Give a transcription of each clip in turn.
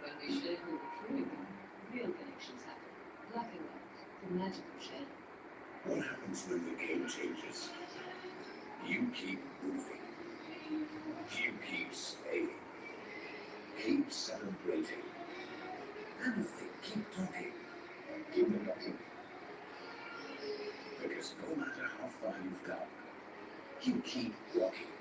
When we shake who we're truly from, real connections happen. Black and white, the magical shade. What happens when the game changes? You keep moving. You keep staying. Keep celebrating. And keep talking. Keep talking. Because no matter how far you've come, you keep walking.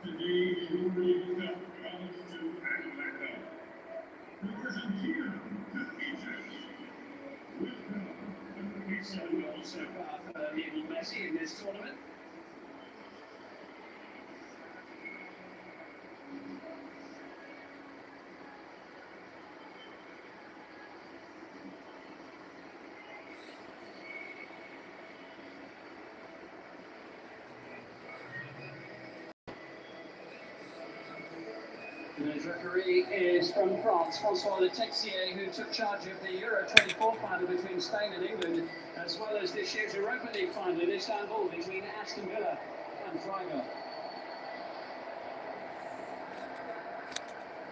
Today's Worldcup comes to Atlanta. Argentina to Egypt. Welcome. So well so far for Lionel Messi in this tournament. Today's referee is from France, François Letexier, who took charge of the Euro 24 final between Spain and England, as well as this year's Europa League final in Istanbul between Aston Villa and Freiburg.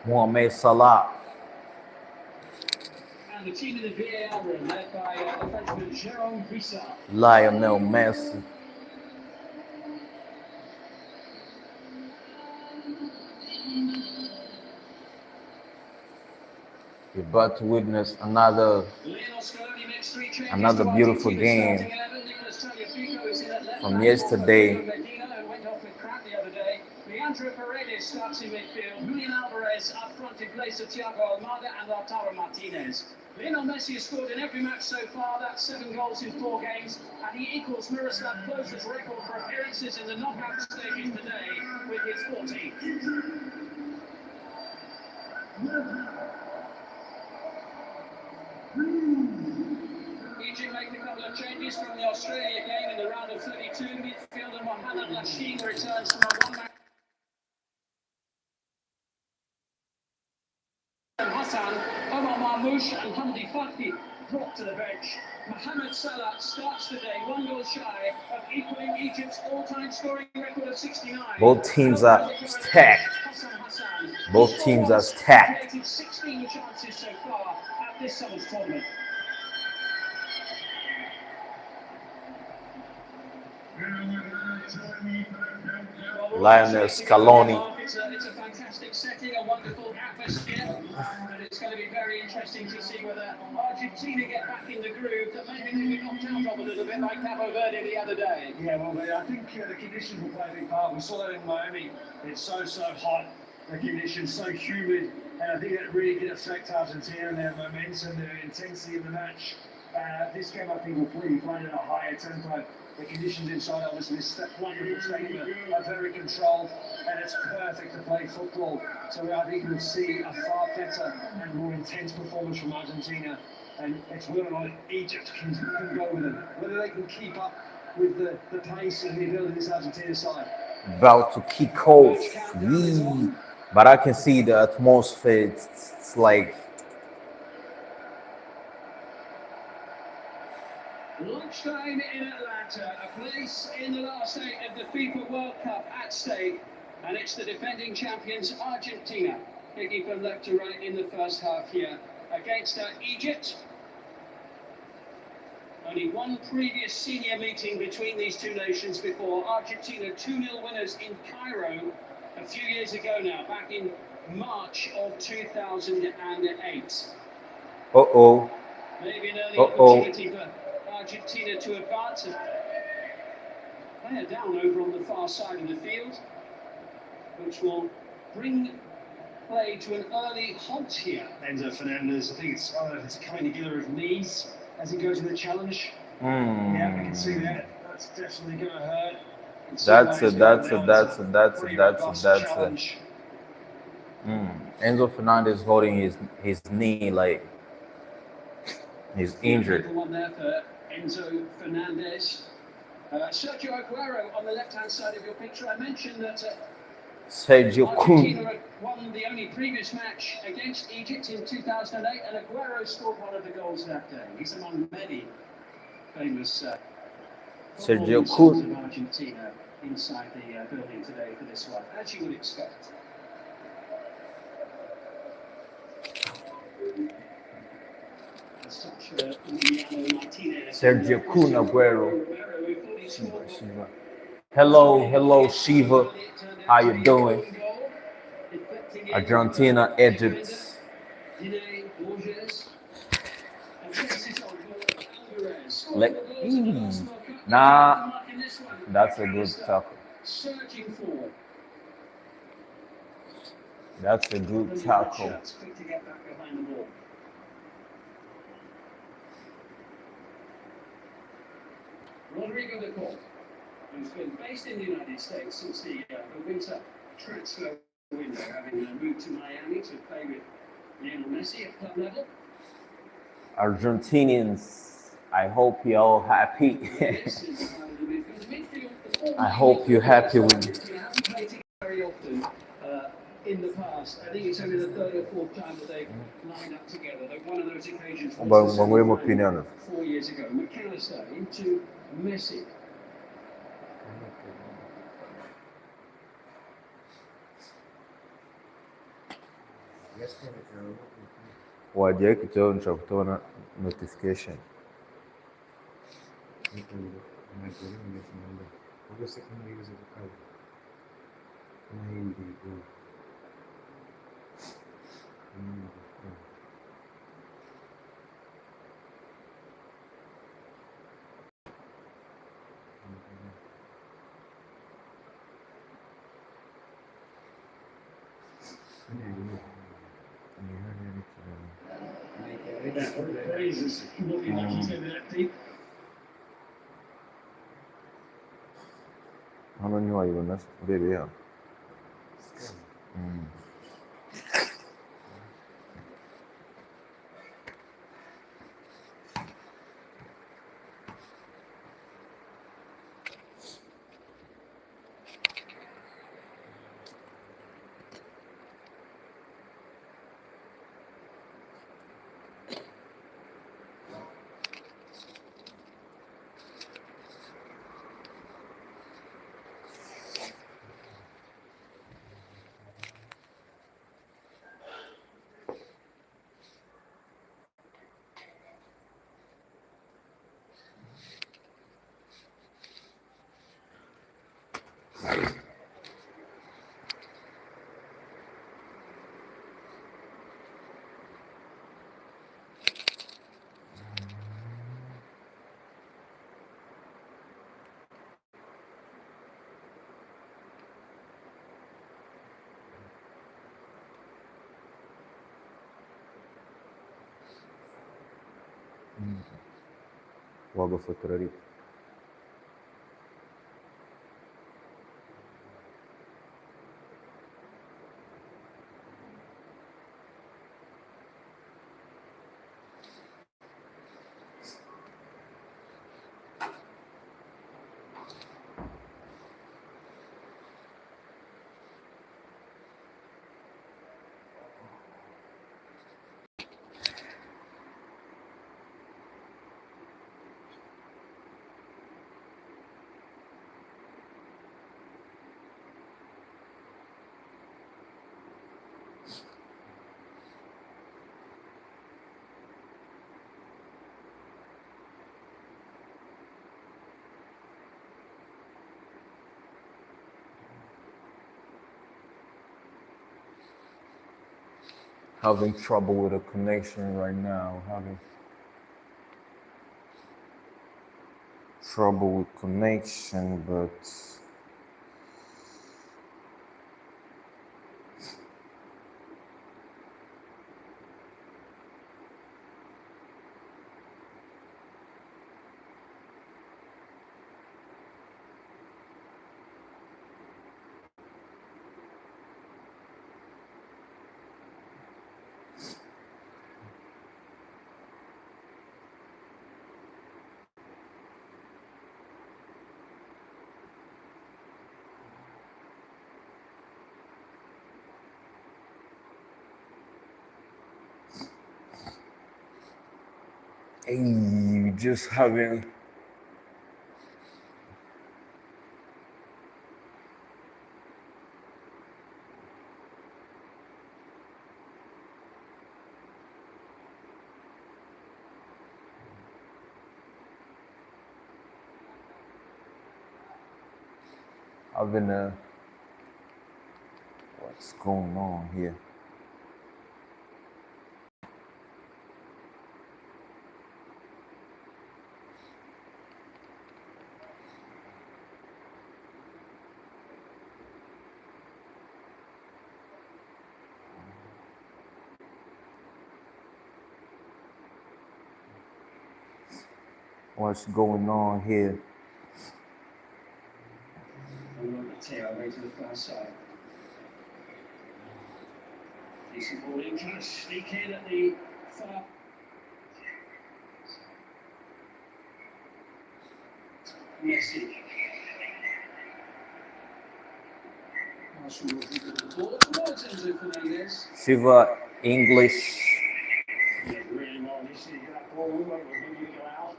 Mohamed Sallah. And the team in the VAR room, led by the Frenchman Jérôme Brissard. Lionel Messi. You're about to witness another beautiful game from yesterday. Leandro Paredes starts in midfield. Julian Alvarez up front in place of Thiago Almada and Lautaro Martinez. Lionel Messi has scored in every match so far. That's 7 goals in 4 games, and he equals Miroslav Klose's record for appearances in the knockout stages today with his 14. Egypt make a couple of changes from the Australia game in the round of 32. Midfielder Mohamed Lashin returns from a one-match. Hassan, Omar Marmoush and Hamdi Fatih brought to the bench. Mohamed Sallah starts today 1 goal shy of equaling Egypt's all-time scoring record of 69. Both teams are stacked. Both teams are stacked. 16 chances so far at this summer's tournament. Lionel Scaloni. It's a fantastic setting, a wonderful atmosphere, and it's going to be very interesting to see whether Argentina get back in the groove that maybe they were knocked out of a little bit like Cabo Verde the other day. Yeah, well, I think the conditions will play a big part. We saw that in Miami. It's so hot, the conditions so humid, and I think it really did affect Argentina and their momentum, their intensity in the match. This game, I think, will be played at a higher tempo. The conditions inside, obviously, this wonderful stadium are very controlled, and it's perfect to play football. So I think we'll see a far better and more intense performance from Argentina, and it's whether or not Egypt can go with them, whether they can keep up with the pace and the ability of this Argentina side. About to kick off, but I can see the atmosphere. It's like lunchtime in Atlanta, a place in the last 8 of the FIFA World Cup at stake, and it's the defending champions Argentina, picking from left to right in the first half here against Egypt. Only one previous senior meeting between these two nations before. Argentina 2-0 winners in Cairo a few years ago now, back in March of 2008. Uh-oh. Maybe an early opportunity for Argentina to advance. They are down over on the far side of the field, which will bring play to an early halt here. Enzo Fernandez, I think it's, I don't know if it's a coming together of knees as he goes to the challenge. Yeah, we can see that. That's definitely going to hurt. That's it. Enzo Fernandez holding his knee like he's injured. One there for Enzo Fernandez. Sergio Aguero on the left-hand side of your picture. I mentioned that Sergio Kun. Argentina had won the only previous match against Egypt in 2008, and Aguero scored one of the goals that day. He's among many famous Sergio performances Kun. of Argentina inside the building today for this one, as you would expect. Sergio Kun Aguero. Hello, Shiva. How you doing? Argentina, Egypt. Nah, that's a good tackle. That's a good tackle. Rodrigo de Paul, who's been based in the United States since the winter transfer window, having moved to Miami to play with Lionel Messi at club level. Argentinians, I hope you're all happy. I hope you're happy with it. Very often in the past. I think it's only the third or fourth time that they've lined up together. Like one of those occasions was 4 years ago. McAllister into Messi. Waje kichoo nitakutoa notification. How many are you on this? Baby, yeah. Logo futuro. Having trouble with a connection right now. Having trouble with connection, but Hey, just having. Having a. What's going on here? What's going on here? Matteo away to the far side. Decent ball in, trying to sneak in at the far. Messi. Arsenal with the ball towards Enzo Fernandez. Shiva English. Yeah, really well. You see that ball all over when you go out.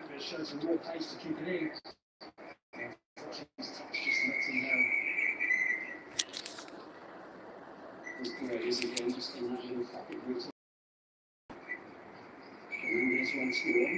And it shows some real pace to keep it in. His touch just lets him down. As great as again, just in that little pocket route. Fernandez once more.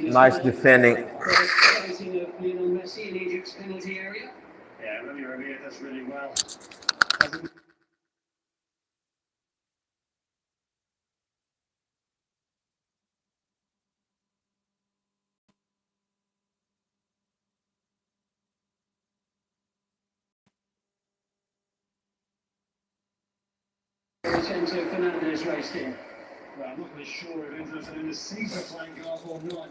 Nice defending. Lionel Messi in Egypt's penalty area. Yeah, Romeo does really well. Enzo Fernandez raced in. Well, I'm not really sure if Enzo Fernandez sees the flank off or not.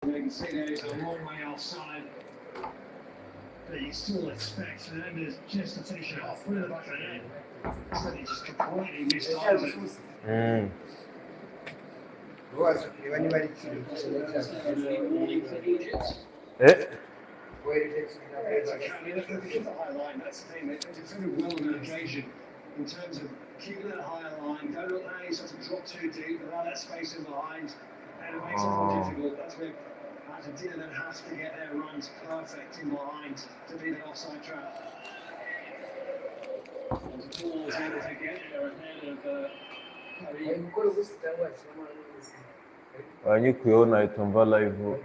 You can see there he's a long way offside. But you still expect Fernandez just to finish it off with the back of the net. So he just completely missed it. Warning for Egypt. Keep the high line, that's the thing. They defended well on that occasion in terms of keeping that high line. Don't allow yourself to drop too deep, allow that space in behind, and it makes it more difficult. That's where Argentina then has to get their runs perfect in behind to beat an offside trap. And Paul was able to get there ahead of abanyikuyeho nahita mva live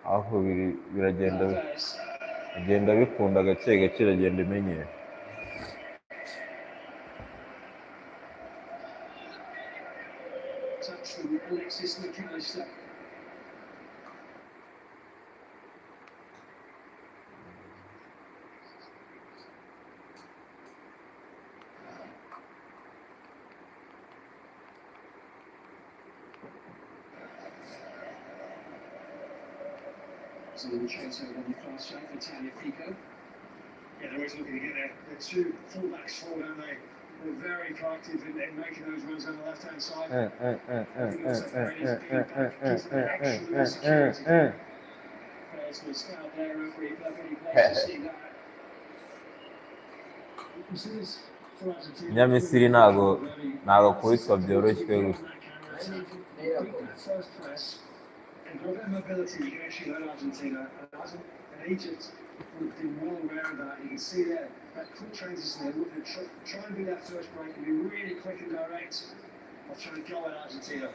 aho biragenda bikunda gake gake iragenda imenyera. touch from Alexis McAllister. So the chase over on the far side for Fico. Yeah, they're always looking to get their two fullbacks forward, aren't they? They're very proactive in making those runs on the left-hand side. I think also very easy to get back, gives them extra security. Players will scout there, referee perfectly placed to see that. Nyamisiri ntago kubitwa byoroshye gusa. And with their mobility, you can actually hurt Argentina. And Egypt would be well aware of that. You can see that quick transition. They're looking to try and do that first break and be really quick and direct. I'll try and go at Argentina.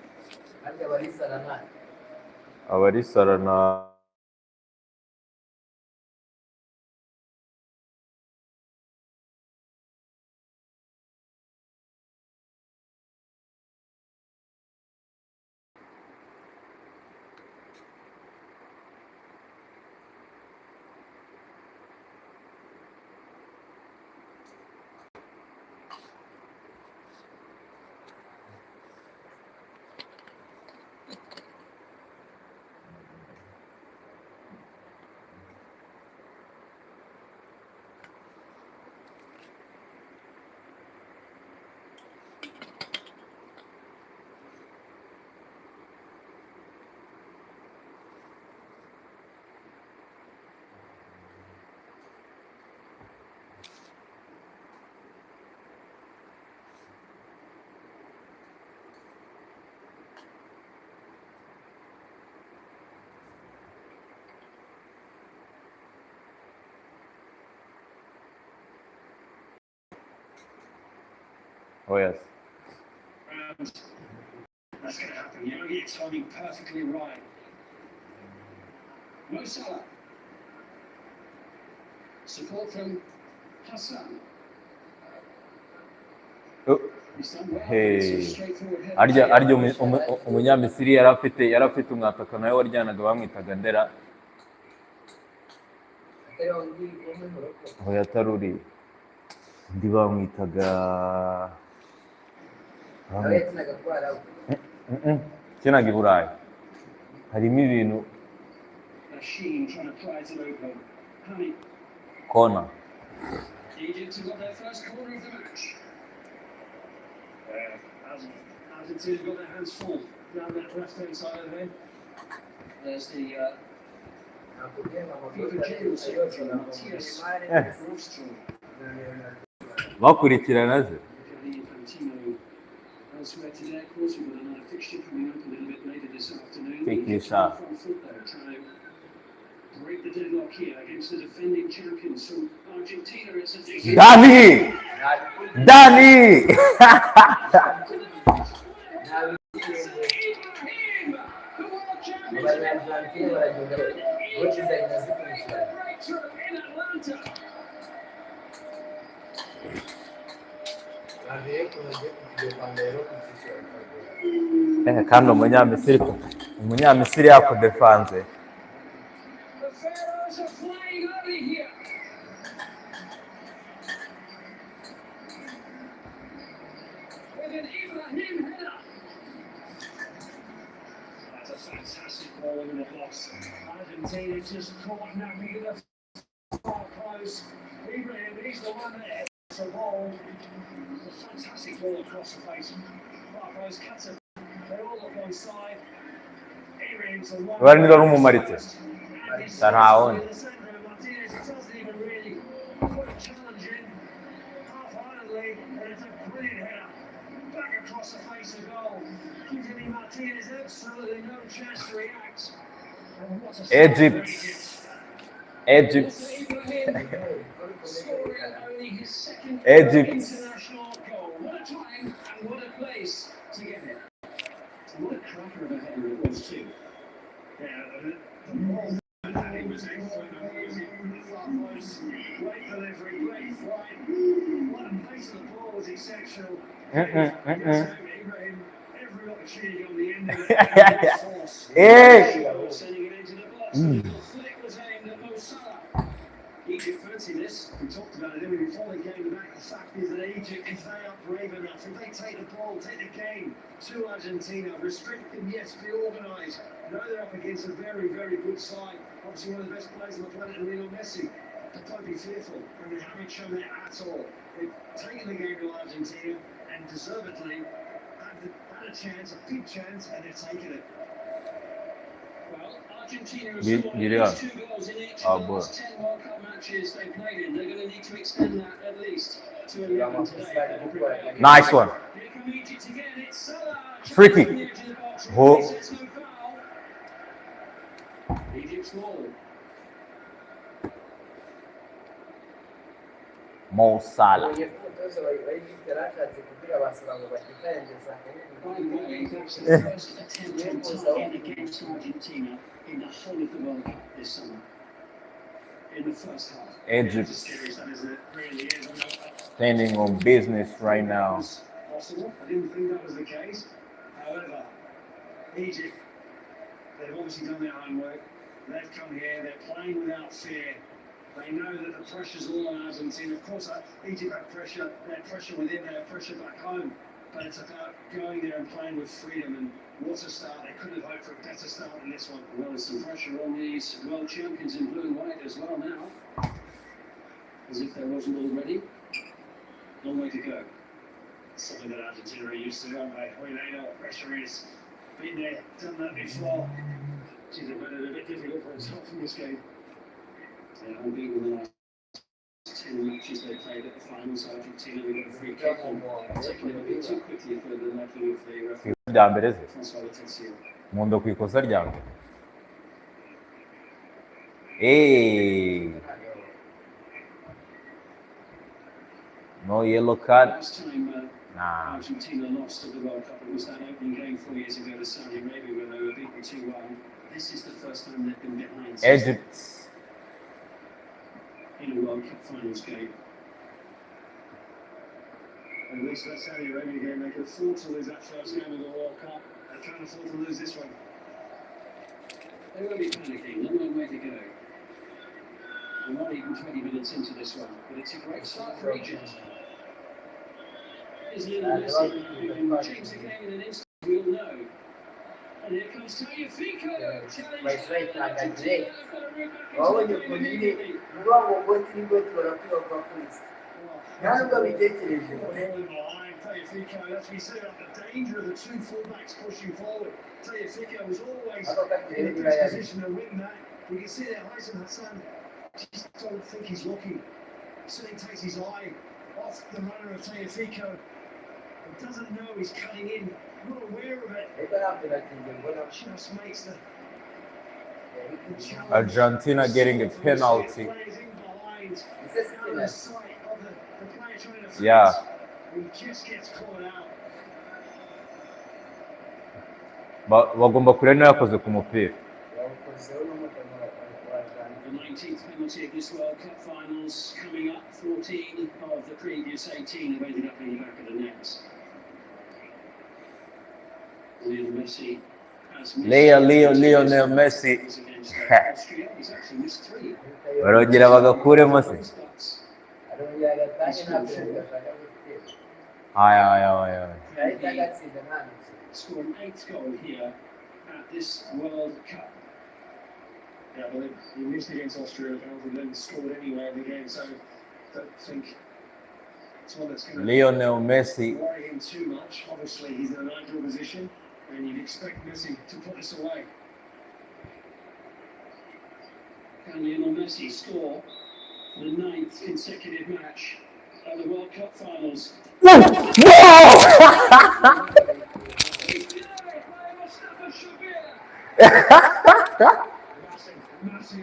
Abarisarana Oh yes. And that's going to happen. You know, your timing perfectly right. Mo Salah. Support from Hassan. Oh. He's done well. Hey. It's a straightforward header. arya umunyamisiri yari afite umwataka nawe waryanaga bamwitaga Ndera. Aho yataruri ndi bamwitaga kinaga i Burayi harimo ibintu Machine trying to pry it open. Honey. kona. Egypt have got their first corner of the match. Argentina got their hands full down that left-hand side of the head. There's the FIFA General Secretary, Matthias Roström. Bakurikirana ze. Elsewhere today, of course, we've got another fixture coming up a little bit later this afternoon. Pick this up. From football, trying to break the deadlock here against the defending champions from Argentina. It's a Dani! Kandi umunyamisiri yako defanze. Fantastic ball in the box. Argentina just caught napping in the far close. Ibrahim, he's the one that hits the ball. It's a fantastic ball across the face. Far close, cuts it. They all look on side. Ibrahim's the one. Bari niba rumumaritse. Sarhaon. Martinez doesn't even really put a challenge in. Half-heartedly, and it's a brilliant header. Back across the face of goal. Giving Martinez absolutely no chance to react. And what a Egypt. scoring only his second Egypt. international goal. What a time and what a place to get it. And what a cracker of a header it was too. Yeah, the ball and it was excellent. It was in far close. Great delivery, great flight. What a pace of the ball was exceptional. Ibrahim, every opportunity on the end of it. Hey! Sending it into the box. The little flick was aimed at Mo Salah. Egypt fancy this. We talked about it before the game back. The fact is that Egypt, if they are brave enough, if they take the ball, take the game to Argentina, restrict them, yes, be organised. Know they're up against a very, very good side. Obviously one of the best players on the planet, Lionel Messi. But don't be fearful, and they haven't shown that at all. They've taken the game to Argentina, and deservedly had a chance, a big chance, and they've taken it. Well, Argentina has scored at least 2 goals in each of the last 10 World Cup matches they played in. They're going to need to extend that at least to 11 today. Nice one. Here come Egypt again. It's Sallah. Free kick. Oh. Egypt's goal. Mo Salah. By the way, that's the first attempt on target against Argentina in the whole of the World Cup this summer. In the first half. Egypt It's as serious as it really is. standing on business right now. Possible. I didn't think that was the case. However, Egypt, they've obviously done their homework. They've come here, they're playing without fear. They know that the pressure's all on Argentina. Of course, Egypt had pressure. They had pressure within, they had pressure back home. But it's about going there and playing with freedom. And what a start. They couldn't have hoped for a better start than this one. Well, there's some pressure on these world champions in blue and white as well now. As if there wasn't already. Long way to go. Something that Argentina are used to, aren't they? They know what pressure is. Been there, done that before. She's a bit difficult for himself in this game. Unbeaten in the last 10 matches they played at the finals. Argentina, we got a free kick on, taking it a bit too quickly for the liking of the referee. François Letizia. Mondo ku ikosa rya mbere. Hey. No yellow card. Last time Nah. Argentina lost at the World Cup. It was that opening game 4 years ago to Saudi Arabia where they were beaten 2-1. This is the first time they've been behind Egypt. in a World Cup finals game. At least that Saudi Arabia game, they could afford to lose that first game of the World Cup. They can't afford to lose this one. They won't be panicking, they've got a way to go. We're not even 20 minutes into this one, but it's a great start for Egypt. Here's Lionel Messi, who can change the game in an instant, we all know. And here comes Tagliafico, Mas vai estar a direita. Olha Olha, eu poderia. Não, eu vou te encontrar aqui alguma coisa. Já nunca me detetive. Tagliafico, that's we said about the danger of the two fullbacks pushing forward. Tagliafico was always in the best position to win that. You can see that Haitham Hassan just don't think he's looking. Certainly takes his eye off the runner of Tagliafico. He doesn't know he's cutting in. Not aware of it. Just makes the Argentina getting a penalty. Yeah. He just gets caught out. Bagomba kureba yakoze ku mupira. The 19th penalty of this World Cup finals coming up. 14 of the previous 18 have ended up in the back of the net. Lionel Messi has Lionel Messi. Barongera bagakuremo se. Aya. Scored an 8th goal here at this World Cup. Yeah, but he missed against Austria and then scored anyway in the game, so I don't think it's one that's going to Lionel Messi. worry him too much. Obviously, he's in an ideal position. And you'd expect Messi to put this away. Can Lionel Messi score the 9th consecutive match of the World Cup finals? Massive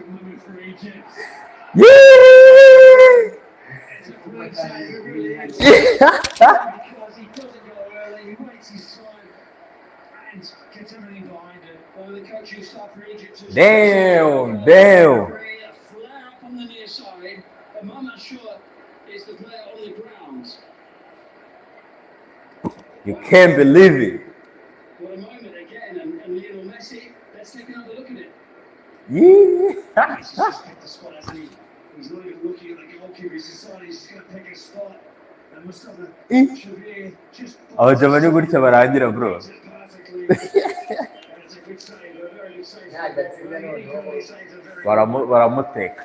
moment for Egypt. It's a great save, it really is. Because he doesn't go early, he waits his time. And gets everything behind it. Well, the coaching staff for Egypt has Damn. Flare up on the near side. But Mama Shua is the player on the ground. You can't believe it. What a moment again, and Lionel Messi, let's take another look at it. Yeah. He's just picked a spot, hasn't he? He's not even looking at the goalkeeper, he's decided he's just going to pick a spot. And Mustafa should be just... Abajamani gutya barangira bro. Baramuteka.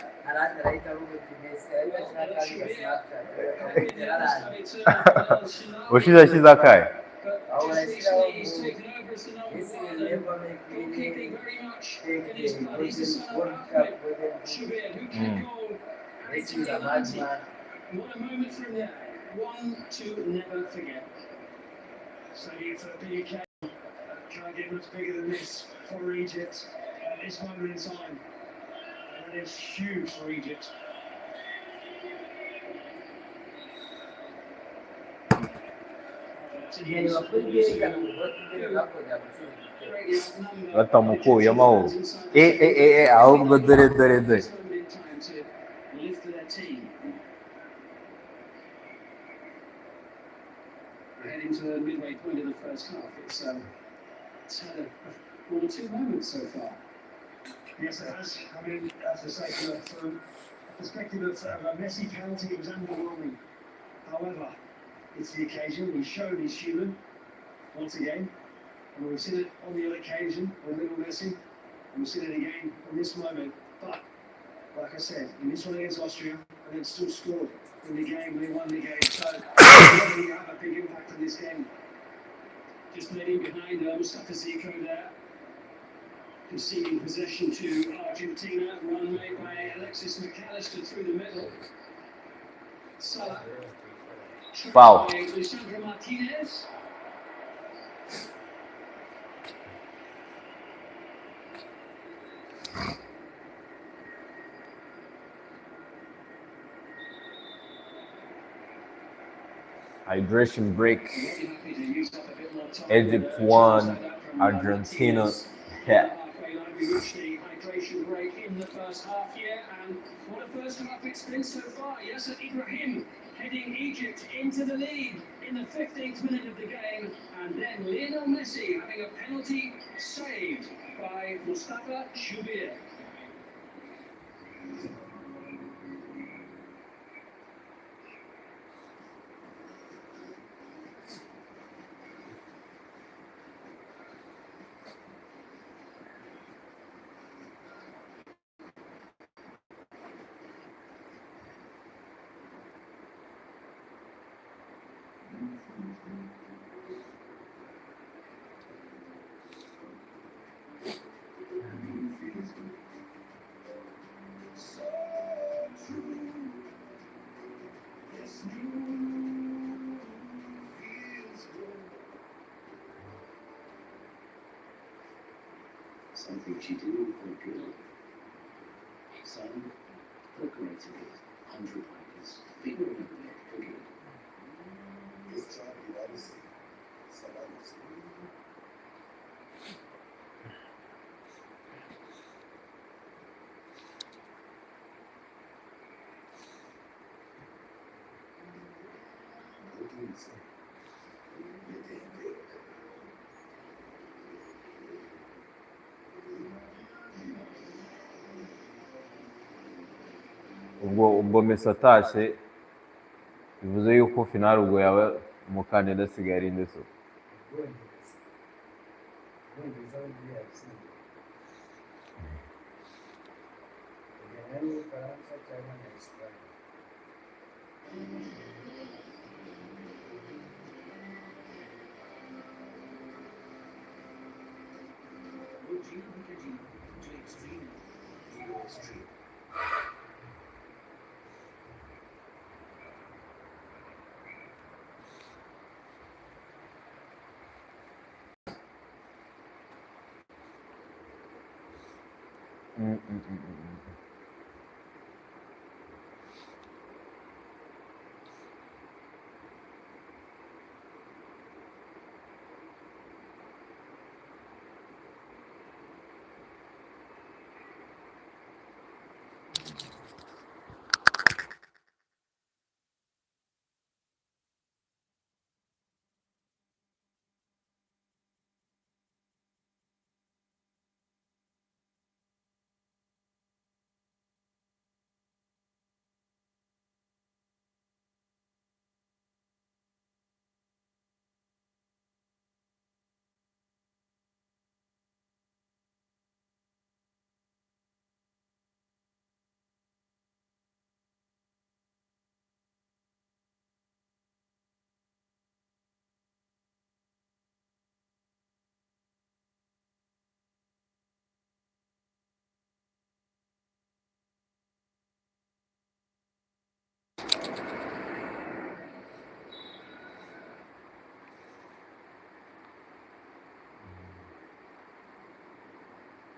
Ushize ashyize akahe. What a moment from there. One to never forget. So for the UK, can't get much bigger than this for Egypt at this moment in time. And that is huge for Egypt. Batamukuyemo aho. Ahubwo dore. We're heading to the midway point of the first half. It's had one or two moments so far. Yes, it has. I mean, I have to say, from the perspective of a Messi penalty, it was underwhelming. However, it's the occasion. We've shown he's human once again, and we've seen it on the other occasion with little Messi, and we've seen it again in this moment. But like I said, in this one against Austria, and then still scored in the game. They won the game, so they have a big impact in this game. Just leading behind Mustafa Zico there, conceding possession to Argentina. Run made by Alexis McAllister through the middle. Sallah. Foul. Lisandro Martinez. Hydration break. Really happy to use up a bit more time. Egypt won. Argentina. Yeah. We reached the hydration break in the first half here, and what a first half it's been so far. Yasser Ibrahim heading Egypt into the lead in the 15th minute of the game, and then Lionel Messi having a penalty saved by Mustafa Shubir. Something she didn't quite good at. Some decorated it, 100 papers, figure it out, forget it. This time you ought to see Sallah. What do you say? You're damn good. ubwo Messi atashye bivuze yuko final ubwo yaba umukandida asigaye ari nde so Ubwongereza bugiye yatsinze kujyana n'Ubufaransa cyangwa na Espagne. Would you be ready to extreme your extreme?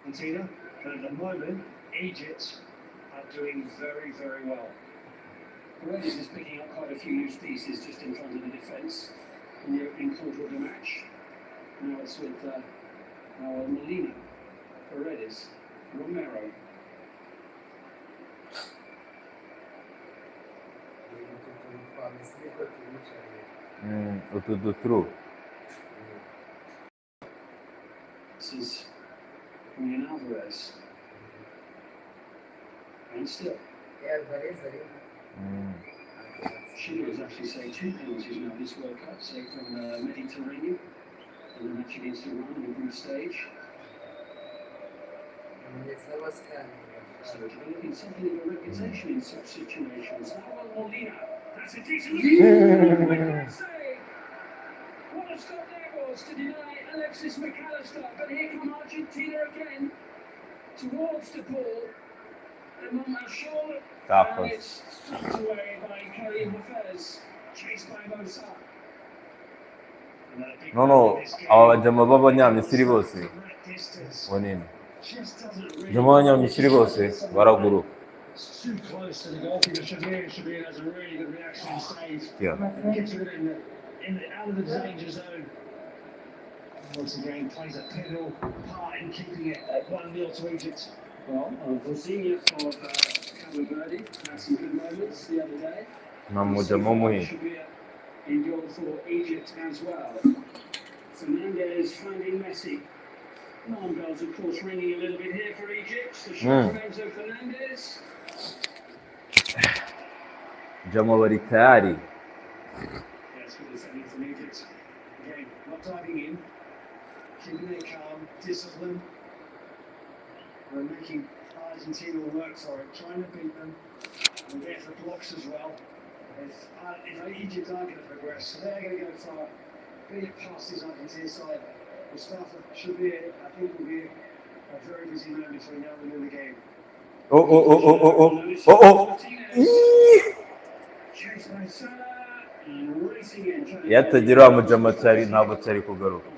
Argentina, but at the moment, Egypt are doing very, very well. Paredes is picking up quite a few loose pieces just in front of the defence in the opening quarter of the match. Now it's with Molina, Paredes, Romero. through. This is Julian Alvarez. And still. Chile has actually saved 2 penalties now this World Cup, saved from the Mediterranean in the match against Iran in the group stage. So developing something of a reputation in such situations. Now Molina, that's a decent looking save. What a stop there was to deny Alexis McAllister, but here come Argentina again towards the ball. And Monmachor, and it's stripped away by Karim Hafez, chased by Mosa. No, aba bajama b'abanyamisiri bose bonene bajama b'abanyamisiri bose baraguruka It's too close to the goalkeeper. Shabir has a really good reaction and save. Yeah. And gets it out of the danger zone. Once again, plays a pivotal part in keeping it 1-0 to Egypt. Well, Bosnia of Cabo Verde had some good moments the other day. Mamuja Momuhi. Shabir in goal for Egypt as well. Fernandez finding Messi. Alarm bells, of course, ringing a little bit here for Egypt. The shot from Enzo Fernandez. Jama bari tayari. Yes, good defending from Egypt. Again, not diving in, keeping it calm, discipline. We're making Argentina work for it, trying to beat them. And there for blocks as well. If Egypt are going to progress, so they're going to go far. Being it past this Argentina side, Mustafa Shabir, I think will be a very busy man between now and the end of the game. Chased by Sallah and racing in. Yatagira Mujama Tari ntabwo tari kugaruka.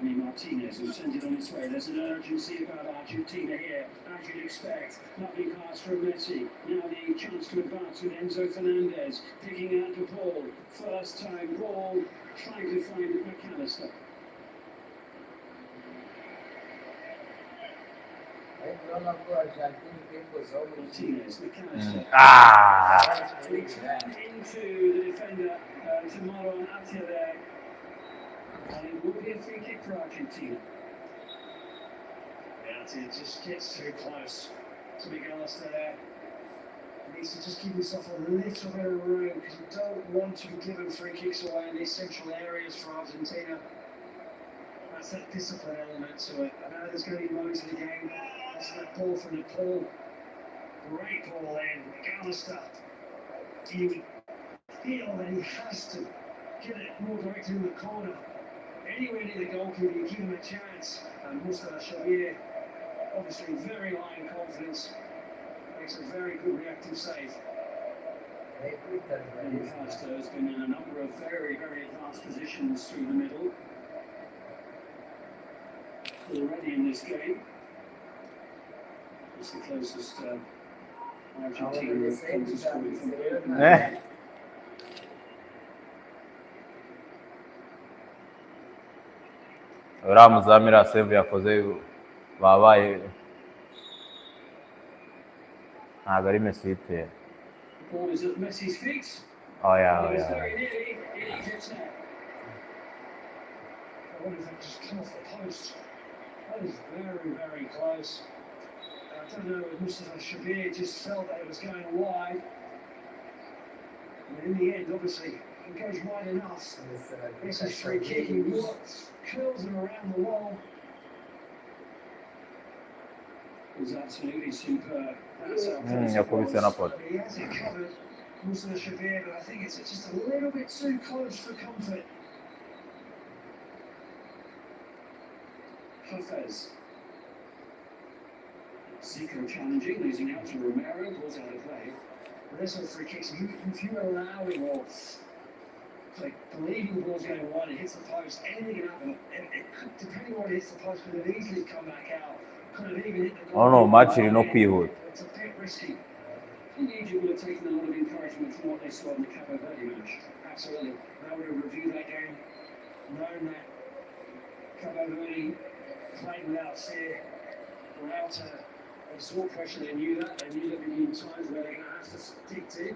Martinez, who sends it on its way. There's an urgency about Argentina here, as you'd expect. Lovely pass from Messi. Now the chance to advance with Enzo Fernandez, picking out the ball. First time ball, trying to find McAllister. Martinez, McAllister. He turned into the defender, Tamaro and Atia there. And it will be a free kick for Argentina. Yeah, it just gets too close to McAllister there. He needs to just give himself a little bit of room because you don't want to be giving free kicks away in these central areas for Argentina. That's that discipline element to it. I know there's going to be moments in the game. That's that ball from Nepal. Great ball in. McAllister. You would feel that he has to get it more directly in the corner. Anywhere near the goalkeeper, you give him a chance. And Mustafa Shabir, obviously very high in confidence, makes a very good reactive save. McAllister has been in a number of very, very advanced positions through the middle already in this game. It's the closest Argentina comes to scoring from there. uriya muzamira save yakoze babaye ntabwo ari Messi yiteye. Ball is at Messi's feet. Yeah. Very nearly in Egypt's net. I wonder if that just come off the post. That is very, very close. I don't know if Mustafa Shabir just felt that it was going wide. And in the end, obviously, it goes wide enough. This is free kick. He walks, curls him around the wall. It was absolutely superb. That's how yakubise na poto. he has it covered, Mustafa Shabir, but I think it's just a little bit too close for comfort. Hafez. Zico challenging, losing out to Romero, balls out of play. But there's no free kicks. If you allow him or believing the ball's going wide, it hits the post, anything can happen. It could, depending on what it hits the post, could have easily come back out. Could have even hit the goal. Oh no, match iri no kwihuta. It's a bit risky. I think Egypt would have taken a lot of encouragement from what they saw in the Cabo Verde match. Absolutely. They would have reviewed that game, known that Cabo Verde played without fear, without absorb pressure. They knew that. They knew that there would be times where they're going to have to stick to.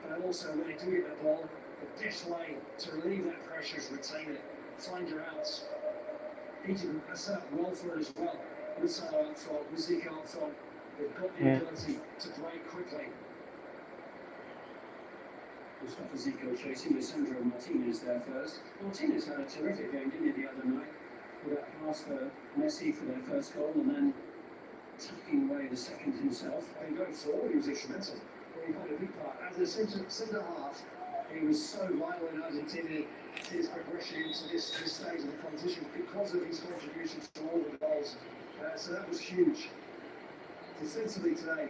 But also, when they do get the ball, the best way to relieve that pressure is retain it, find your outs. Egypt has set up well for it as well. With Sallah up front, with Zico up front, they've got the ability to break quickly. Mustafa Zico chasing with Sandro Martinez there first. Martinez had a terrific game, didn't he, the other night? With that pass for Messi for their first goal, and then taking away the second himself. And going forward, he was instrumental. He played a big part. As a centre half, he was so vital in Argentina, his progression into this stage of the competition because of his contribution to all the goals. So that was huge. Defensively today,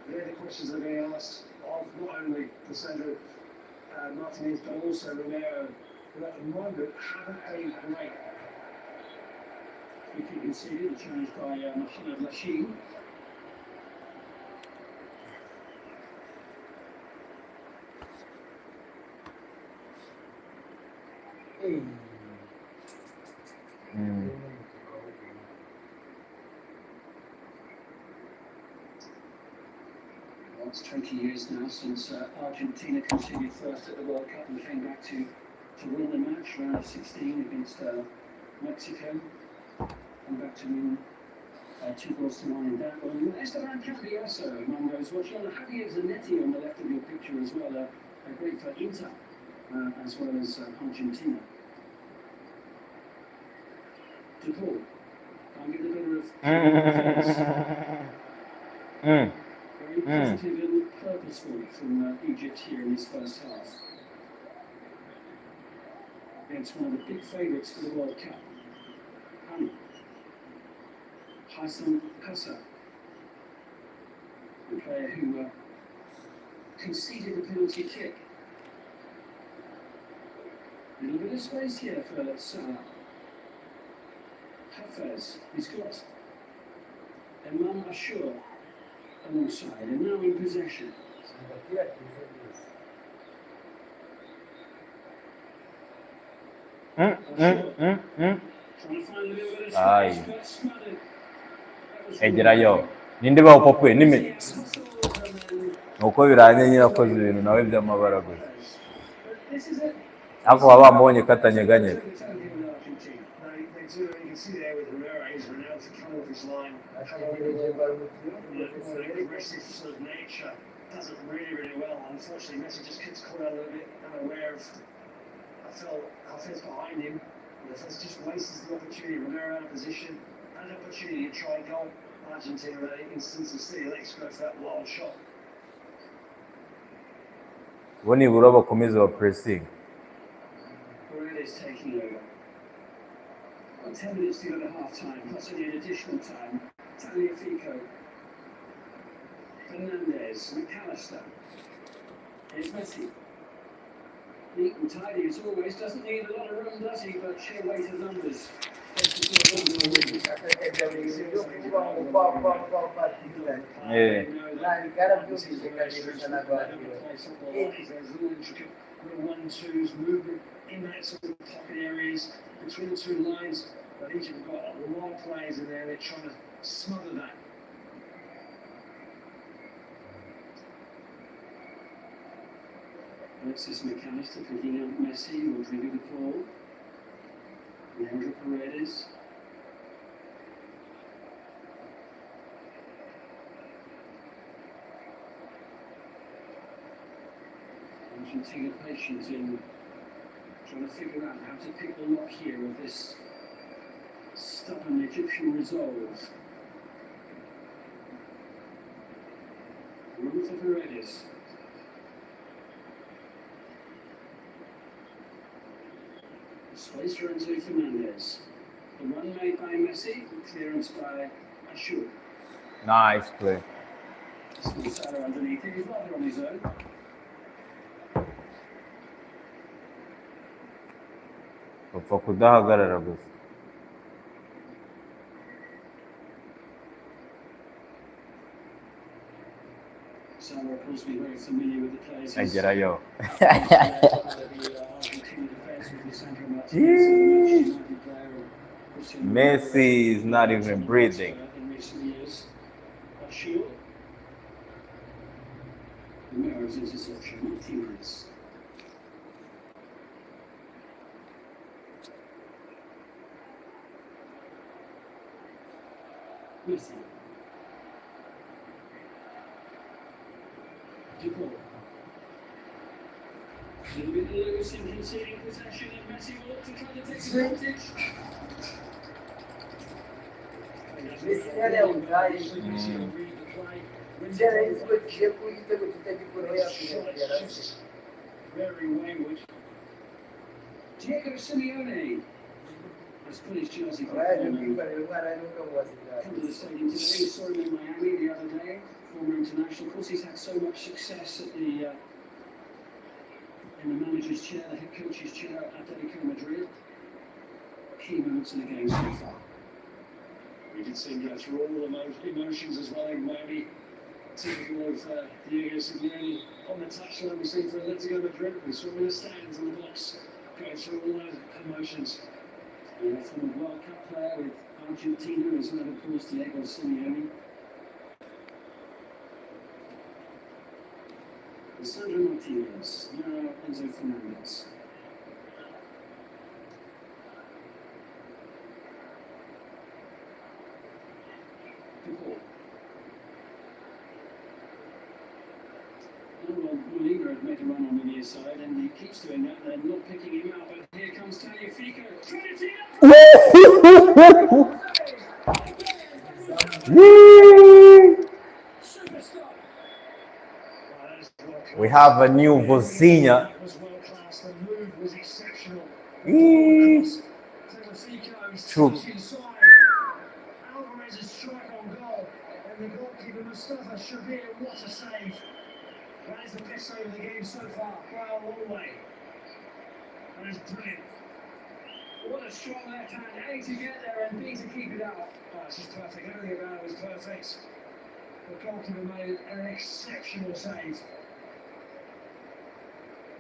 they're the questions that are being asked of not only Sandro Martinez, but also Romero, who at the moment haven't been great. We can see the challenge by Mohamed Lachine. Hey. Well, it's 20 years now since Argentina conceded first at the World Cup and came back to win the match, round of 16 against Mexico. Came back to win 2-1 in that one. Esteban Cambiaso among those watching. Javier Zanetti on the left of your picture as well, a great for Inter, as well as Argentina. De Paul, can't get the better of very positive and purposeful from Egypt here in this first half. Against one of the big favourites for the World Cup. Hassan Kassa, the player who conceded the penalty kick. A little bit of space here for Sallah. Hafez, he's got Imam Ashur alongside, and now in possession. Trying to find a little bit of space, but smothered. egerayo ninde bawupapuye nime nuko biranye nyine akoze ibintu nawe by'amabara gusa ariko baba bambonye ko atanyeganyega. Doesn't really well. Unfortunately, Messi just gets caught out a little bit unaware of. I felt Hafez behind him. Hafez just wastes the opportunity. Romero out of position. An opportunity to try and goal. Argentina with an instance of city legs go for that wild shot. Bo nibura bakomeza ba pressing. Paredes taking over. 10 minutes to go to half time, plus any additional time. Tagliafico. Fernandez, McAllister. Here's Messi. Neat and tidy as always, doesn't need a lot of room, does he? But sheer weight of numbers. One-twos, movement in that sort of pocket areas between the two lines. But Egypt have got a lot of players in there, they're trying to smother that. Alexis McAllister picking up Messi, Rodrigo de Paul, Leandro Paredes. Argentina patient in trying to figure out how to pick the lock here of this stubborn Egyptian resolve. Room for Paredes. Space for Enzo Fernandez. The run made by Messi, clearance by Ashur. Nice play. Small Sallah underneath him, he's rather on his own. bapfa kudahagarara gusa. Sallah appears to be very familiar with the players. Egerayo. Messi is not even breathing. In recent years. Ashur. Romero's interception, Martinez. Messi. De Paul. A little bit loose in conceding possession, and Messi will look to try to take advantage. Messi não é um cara. Já é isso que eu tinha com isso, eu tinha que correr a frente. Very wayward. Diego Simeone has put his Chelsea Vai, eu performance. vi, falei, o cara nunca vou aceitar. Come to the stadium today. We saw him in Miami the other day, former international. Of course, he's had so much success at the in the manager's chair, the head coach's chair at Atletico Madrid. Key moments in the game so far. We did see him go through all the emotions as well in Miami. Typical of Diego Simeone on the touchline. We see for Atletico Madrid. We saw him in the stands on the box going through all those emotions. From a World Cup player with Argentina as well, of course, Diego Simeone. Sandro Martinez, now Enzo Fernandez. Well, Molina had made a run on the near side and he keeps doing that. They're not picking him out, but here comes Tagliafico. Trinity! Superstar! We have a new Vozinha. It was world class. The move was exceptional. True. Alvarez's strike on goal, and the goalkeeper Mustafa Shabir, what a save! That is the best save of the game so far. Well, all the way. That is brilliant. What a strong left hand, A to get there and B to keep it out. Oh, it's just perfect. Everything about it was perfect. The goalkeeper made an exceptional save.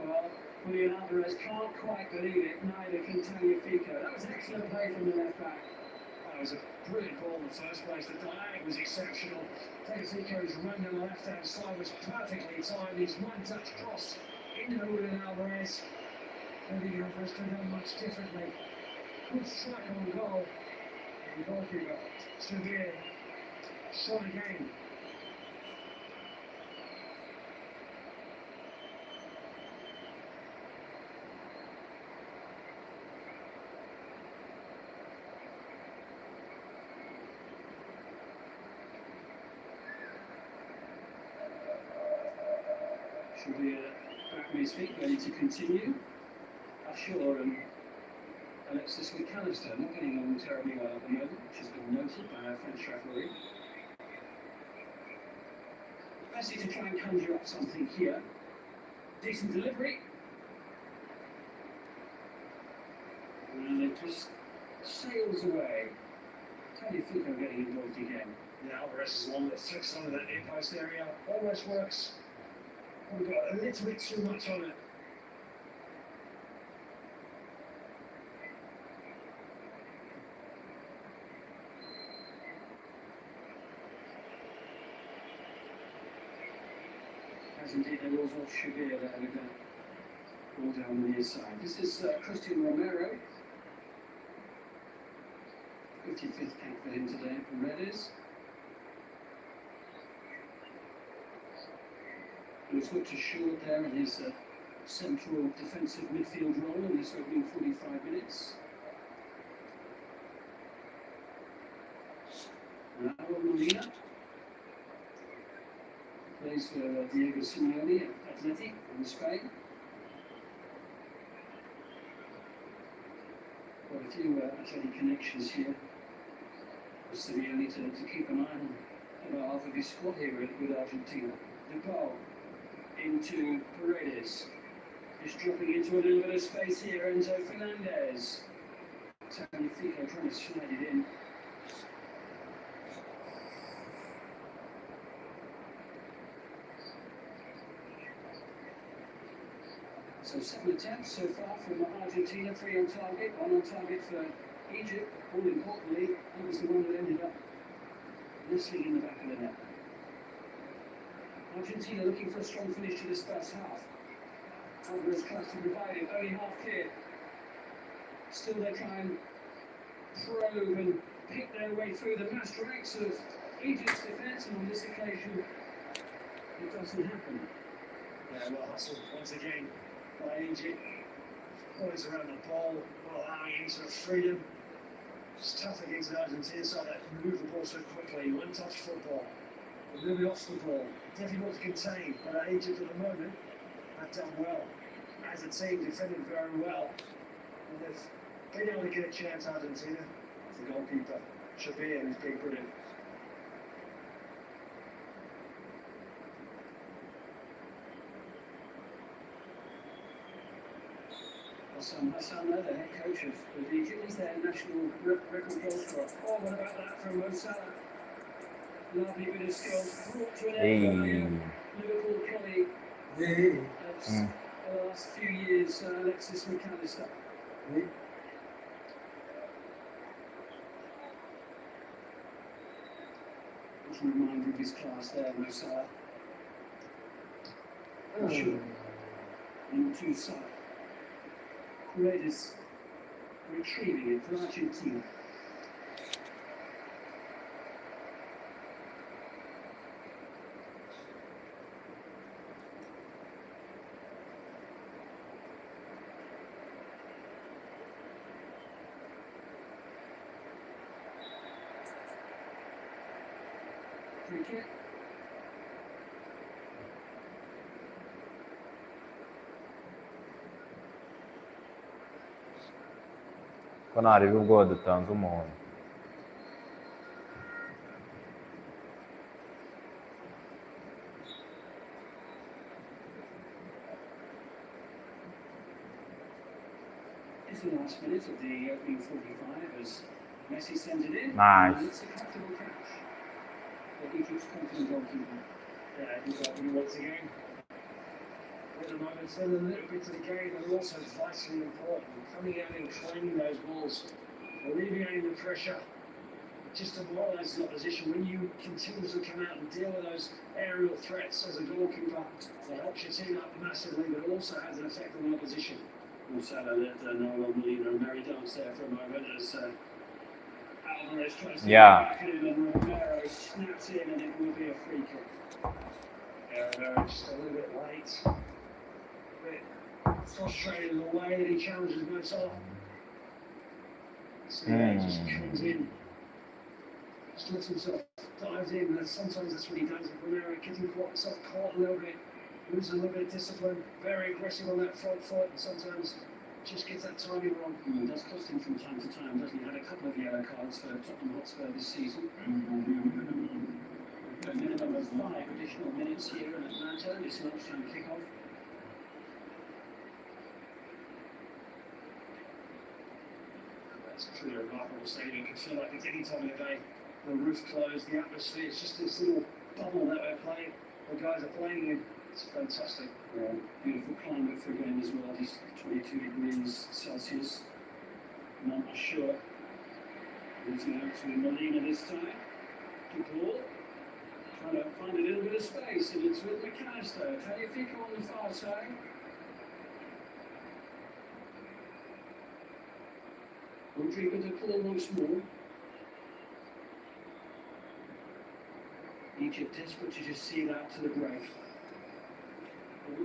Well, Julian Alvarez can't quite believe it, neither can Tagliafico. That was excellent play from the left back. That was a brilliant ball in the first place. The diag was exceptional. Tagliafico's run down the left-hand side was perfectly timed. His one-touch cross into the Julian Alvarez. Maybe Alvarez could have done much differently. Good strike on goal. The goalkeeper, Shabir, shot again. Should be back on his feet, ready to continue. Ashore and Alexis McAllister not getting on terribly well at the moment, which has been noted by our French referee. Messi to try and conjure up something here. Decent delivery. And it just sails away. Tagliafico getting involved again. Now Alvarez is one that flicks onto that near post area. Almost works. We've got a little bit too much on it. As indeed there was off Shabir that had a ball down the near side. This is Christian Romero. 55th cap for him today for Redders. He was put to short there in his central defensive midfield role in this opening 45 minutes. Raul Molina plays for Diego Simeone at Athletic in Spain. Got a few Athletic connections here for Simeone to keep an eye on half of his squad here with Argentina. The goal into Paredes. Just dropping into a little bit of space here, Enzo Fernandez. Tagliafico trying to slide it in. So 7 attempts so far from Argentina, 3 on target, 1 on target for Egypt. All importantly, that was the one that ended up nestling in the back of the net. Argentina looking for a strong finish to this first half. Alvarez tries to provide it, only half clear. Still they try and probe and pick their way through the mass ranks of Egypt's defence, and on this occasion it doesn't happen. Yeah, well hustled once again by Egypt. Always around the ball, not allowing any sort of freedom. It's tough against an Argentina side that move the ball so quickly, one-touch football. Really off the ball, difficult to contain, but Egypt at the moment have done well. As a team, defended very well. And they've been able to get a chance, Argentina. The goalkeeper, Shabir, who's been brilliant. Hassan, the head coach of Egypt, is their national record goal scorer. Oh, what about that from Mo Salah? Lovely bit of skill brought to an end by Liverpool colleague. the last few years, Alexis McAllister. Oui. Just a reminder of his class there, Sallah. Oh, sure. Number 2 Sallah. Paredes retrieving it for Argentina. Free kick. ko ntareba ubwoba dutanze umuhondo. It's the last minute of the opening 45 as Messi sends it in. Nice. And it's a comfortable catch. For Egypt's confident goalkeeper. Yeah, he's got me once again. At the moment, still a little bit to the game, but also vitally important. Coming out and claiming those balls, alleviating the pressure, just demoralising the opposition. When you continuously come out and deal with those aerial threats as a goalkeeper, it helps your team up massively, but also has an effect on the opposition. Also, let Noel Molina and Mary dance there for a moment as Alvarez tries to Yeah. get back in, and Romero snaps in, and it will be a free kick. Romero just a little bit late. Frustrated in the way that he challenges Messi. So yeah, he just comes in, just lets himself dive in, and sometimes that's what he does. Romero getting himself caught a little bit, loses a little bit of discipline, very aggressive on that front foot, and sometimes just gets that timing wrong. It does cost him from time to time, doesn't he? Had a couple of yellow cards for Tottenham Hotspur this season. A minimum of 5 additional minutes here in Atlanta, this lunchtime kickoff. It's truly a remarkable stadium. You can feel like it's any time of the day. The roof closed, the atmosphere, it's just this little bubble that we're playing, the guys are playing in. It's fantastic. Yeah. Beautiful climate for a game as well. Just 22 degrees Celsius. Not sure. Losing out to Molina this time. To Paul. Trying to find a little bit of space, and it's with McAllister. Tagliafico on the far side. Rodrigo to Paul once more. Egypt desperate to just see it out to the break.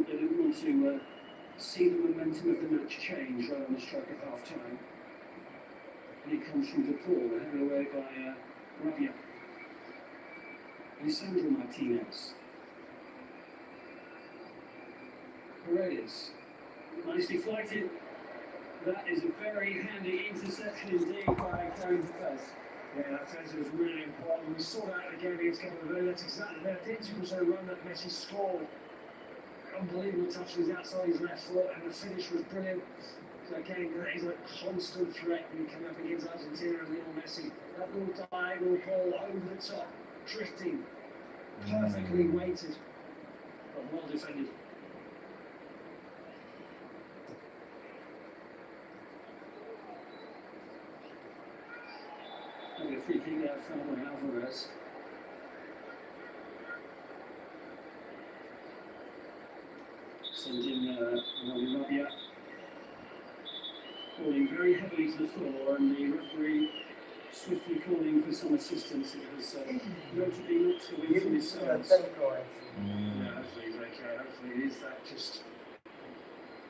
They didn't want to see the momentum of the match change right on the stroke of half time. And it comes from DePaul, handed away by Rabia. Lisandro Martinez. Paredes. Nicely flighted. That is a very handy interception indeed by Karen Defense. Yeah, that sense was really important. We saw that again against Cape Verde. That's exactly that identical run that Messi scored. Unbelievable touch with outside his left foot, and the finish was brilliant. So again, that is a constant threat when you come up against Argentina and Lionel Messi. That little diagonal ball over the top, drifting, perfectly weighted, but well defended. Maybe a free kick there from Alvarez. Sending Rabia falling very heavily to the floor, and the referee swiftly calling for some assistance. It was notably not to win from his sides. Yeah, hopefully he's okay. Hopefully it is that just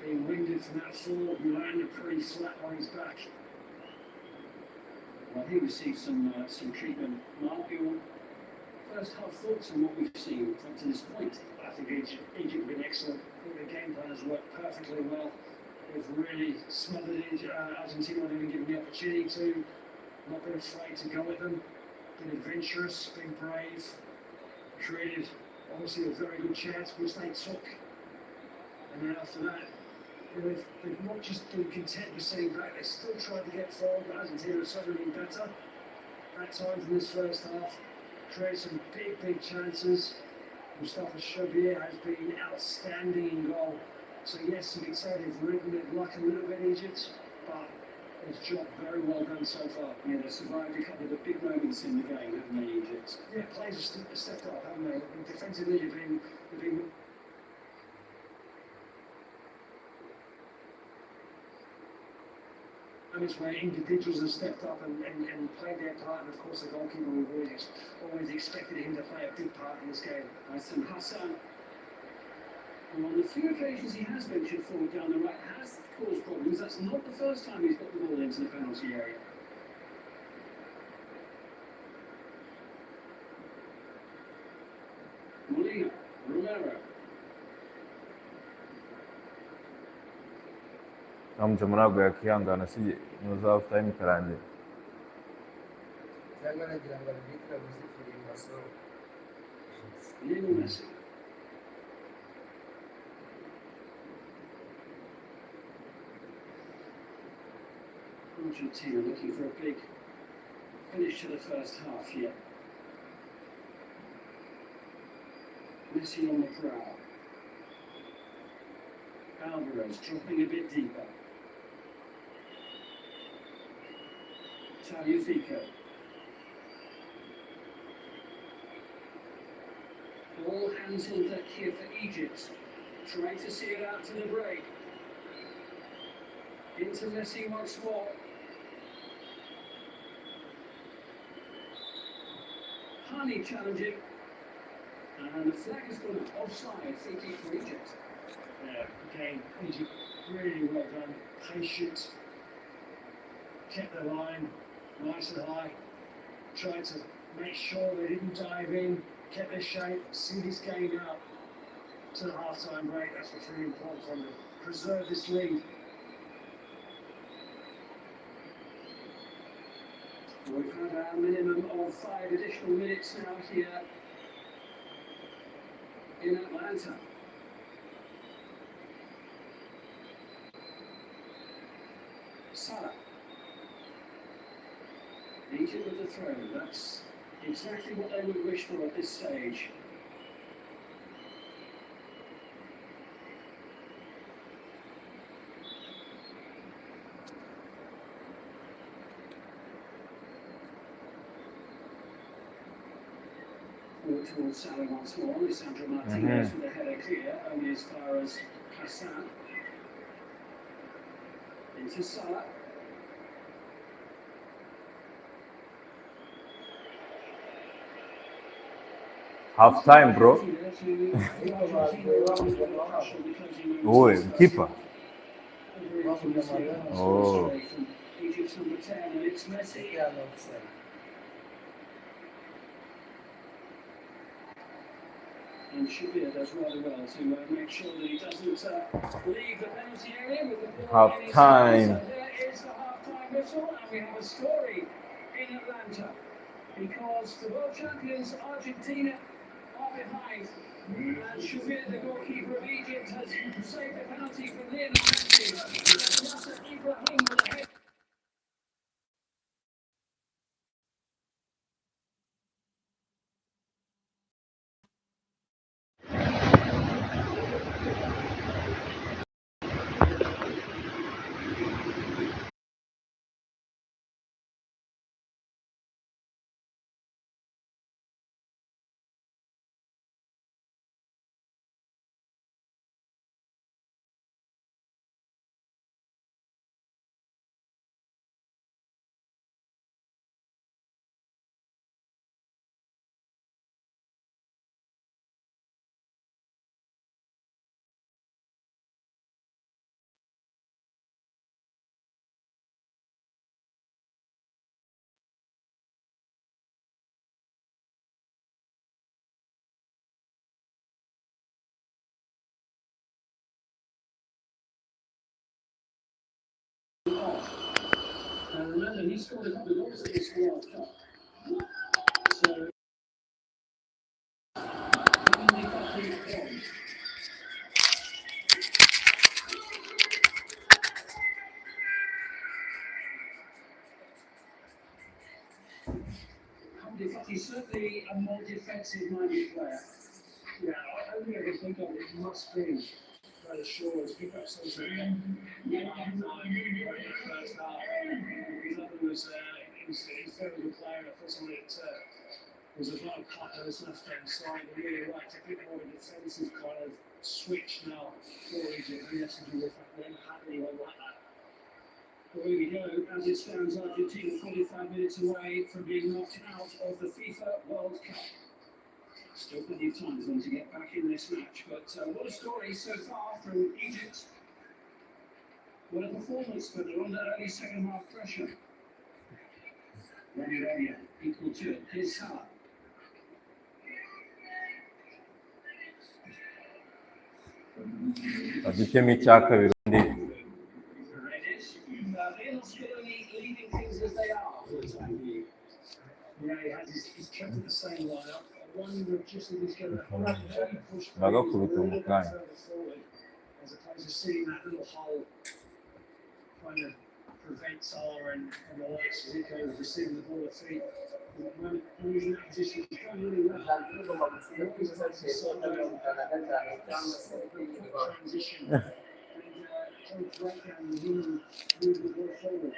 being winded from that fall, landed pretty flat on his back. Well, he received some treatment. Mark, your first half thoughts on what we've seen up to this point? I think Egypt have been excellent. I think the game plan has worked perfectly well. They've really smothered Argentina, not even given the opportunity to. Not been afraid to go at them. Been adventurous, been brave. Created, obviously, a very good chance, which they took. And then after that, they've not just been content with sitting back, they still tried to get forward, but Argentina have certainly been better at times in this first half. Created some big chances. Mustafa Shobier has been outstanding in goal. So yes, you could say they've ridden it like a little bit Egypt, but it's job very well done so far. Yeah, they survived a couple of the big moments in the game, haven't they, Egypt? Yeah, players have stepped up, haven't they? Defensively, they've been moments where individuals have stepped up and played their part, and of course the goalkeeper will always expected him to play a big part in this game. Hassan, who on the few occasions he has ventured forward down the right, has caused problems. That's not the first time he's got the ball into the penalty area. Molina, Romero. Amca ntabwo yakihangana si ntuzaba time ikarangira. cyangwa nagira ngo arbitre abuzifire masoro. Lionel Messi. Argentina looking for a big finish to the first half here. Messi on the prowl. Alvarez dropping a bit deeper. Tagliafico. All hands on deck here for Egypt. Trying to see it out to the break. Into Messi once more. Hani challenging. And the flag has gone offside, free kick for Egypt. Yeah, again, Egypt really well done, patient, kept the line nice and high, tried to make sure they didn't dive in, kept their shape, see this game out to the half-time break. That's what's really important for them, to preserve this lead. We've had a minimum of 5 additional minutes now here in Atlanta. Sallah. Egypt with the throw. That's exactly what they would wish for at this stage. Forward towards Sallah once more. Lisandro Martinez with a header clear, only as far as Hassan. Into Sallah. Half time, bro. Oi, keeper. Oh. Egypt's number 10, and it's Messi. Yeah, no, sorry. And Shabir does rather well to make sure that he doesn't leave the penalty area with the ball. Half time. So there is the half-time whistle, and we have a story in Atlanta because the world champions Argentina are behind. And Shabir, the goalkeeper of Egypt, has saved the penalty from Lionel Messi. Yasser Ibrahim with a head. And remember, he scored a couple of goals in this Worldcup. So, only got 3 points. He's certainly a more defensive-minded player. Yeah, I only ever think of it must be fell short. He perhaps also first half. He's a very good player. I thought somebody was a lot of cut on his left hand side. He really liked a bit more of a defensive kind of switch now for Egypt. He has to do with them happy or like that. But here we go, as it stands, Argentina 45 minutes away from being knocked out of the FIFA World Cup. Still plenty of time for them to get back in this match, but what a story so far from Egypt. What a performance, but they're under early second half pressure. Ready, equal to it. Here's Sallah. Adutemi icya kabiri undi They're not still only leaving things as they are for the time being. Yeah, he's kept it the same lineup. I wonder just if he's going to push bagakubita mu kanya further forward, as opposed to seeing that little hole kind of prevent Sallah and the likes of Zico receiving the ball at feet. At the moment, losing that position, he's going really well. Transition and breakdown and move the ball forward.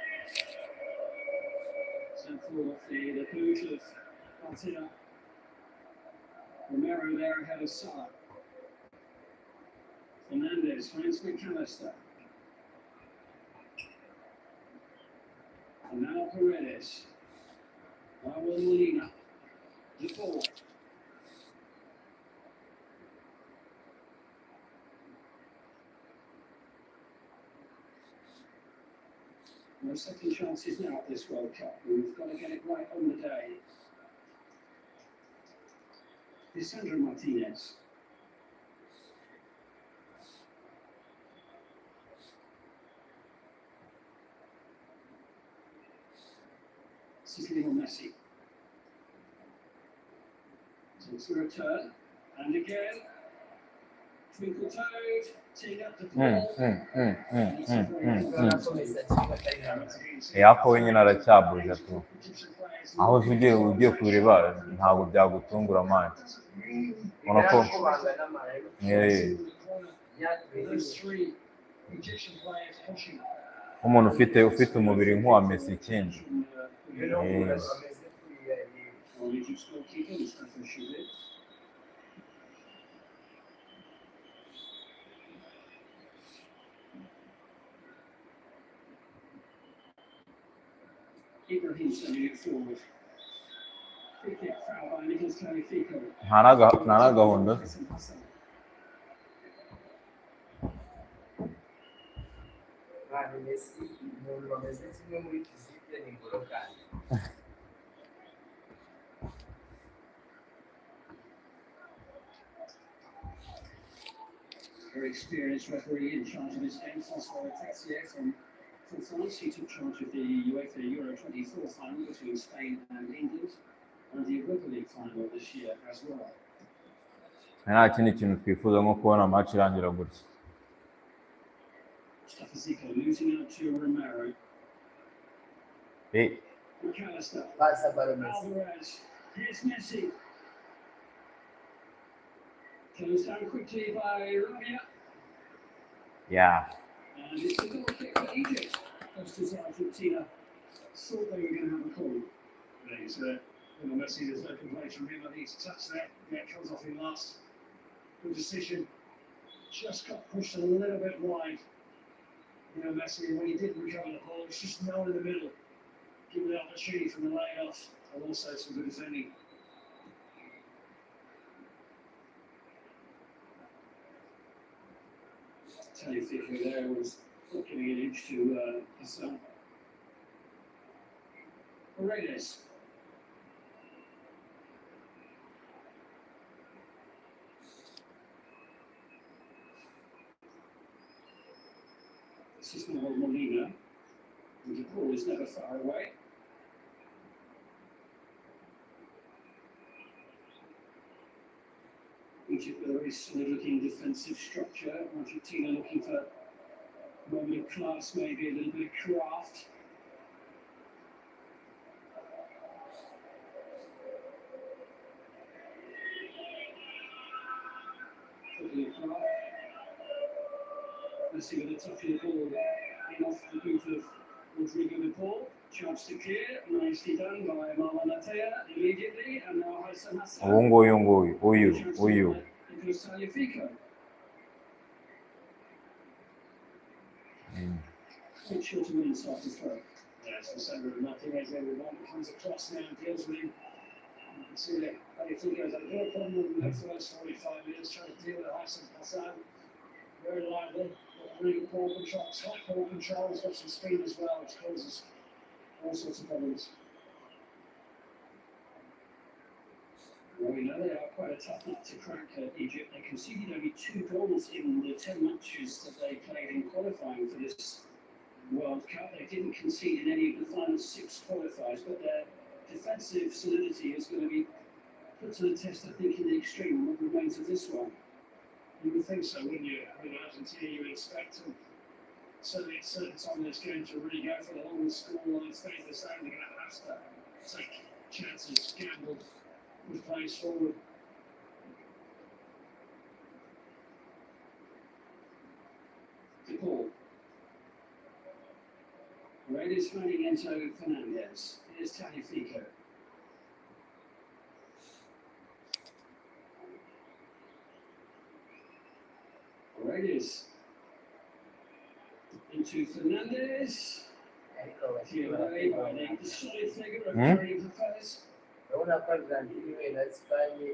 So for the boot of Argentina. Romero there ahead of Sallah. Fernandez finds McAllister. And now Paredes. Raul Molina. De Paul. No second chances now at this World Cup. We've got to get it right on the day. Lisandro Martinez. This is Lionel Messi. So it's a return. And again, twinkle toed, teeing up the ball. ako wenyine aracyabuja tu aho ugiye kubireba ntabwo byagutungura mani ubona ko nk'umuntu ufite umubiri nk'uwa Messi ikindi Ibrahim sending it forward. Free kick foul by Nicolas Tagliafico. nta n'agahunda Messi umuntu bameze kimwe muri kizibye ni ngoro kandi Very experienced referee in charge of this game, François Tessier from France. He took charge of the UEFA Euro 24 final between Spain and England, and the Europa League final this year as well. nta kindi kintu twifuza nko kubona match irangira gutya Zico losing out to Romero. McAllister. Alvarez. Here's Messi. Closed down quickly by Rabia. yeah And it's a goal kick for Egypt. Just as Argentina thought they were going to have a call. He's Messi, there's no complaints from him. I think he's touched that. Yeah, it comes off him last. Good decision. Just got pushed a little bit wide. Messi, when he did recover the ball, it's just no one in the middle. Give the opportunity from the layoff, and also some good defending. Tagliafico there was giving an inch to Hassan. Paredes. This is Raul Molina. And the ball is never far away. Egypt with a very solid looking defensive structure. Argentina looking for a moment of class, maybe a little bit of craft. Messi with a touch of the ball in off the boot of Rodrigo de Paul. Chance to clear, nicely done by Malanatea immediately, and now Hassan Hassan. ubu nguyu uyu It goes Tagliafico. Make sure to win inside the throw. Yeah, it's the centre of Martinez. Everyone comes across now and deals with him. You can see that Tagliafico's had a real problem in the first 45 minutes trying to deal with Hassan Hassan. Very lively, got really good ball control, top ball control, he's got some speed as well, which causes all sorts of problems. Well, we know they are quite a tough nut to crack at Egypt. They conceded only 2 goals in the 10 matches that they played in qualifying for this World Cup. They didn't concede in any of the final 6 qualifiers, but their defensive solidity is going to be put to the test, I think, in the extreme on what remains of this one. You would think so, wouldn't you? I mean, Argentina, you would expect them, certainly at certain time in this game, to really go for the long scoreline, stays the same. They're going to have to take chances, gamble with plays forward. De Paul. Raiders finding Enzo Fernandez. Here's Tagliafico. Raiders into Fernandez. Clear away by the solid figure of Gary Lopez. Naona kwanza Argentina inasifanye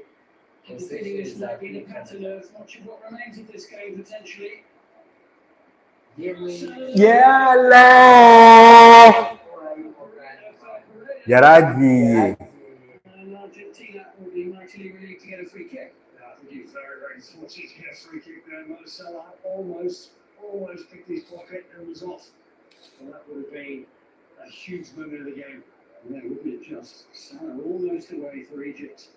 The feeling this might be the pattern of much of what remains of this game potentially. yala yaragiye And Argentina will be mightily relieved to get a free kick. I think he's very, very fortunate to get a free kick there. Sallah almost picked his pocket and was off. And that would have been a huge moment of the game. And then, wouldn't it just? Sallah almost away for Egypt.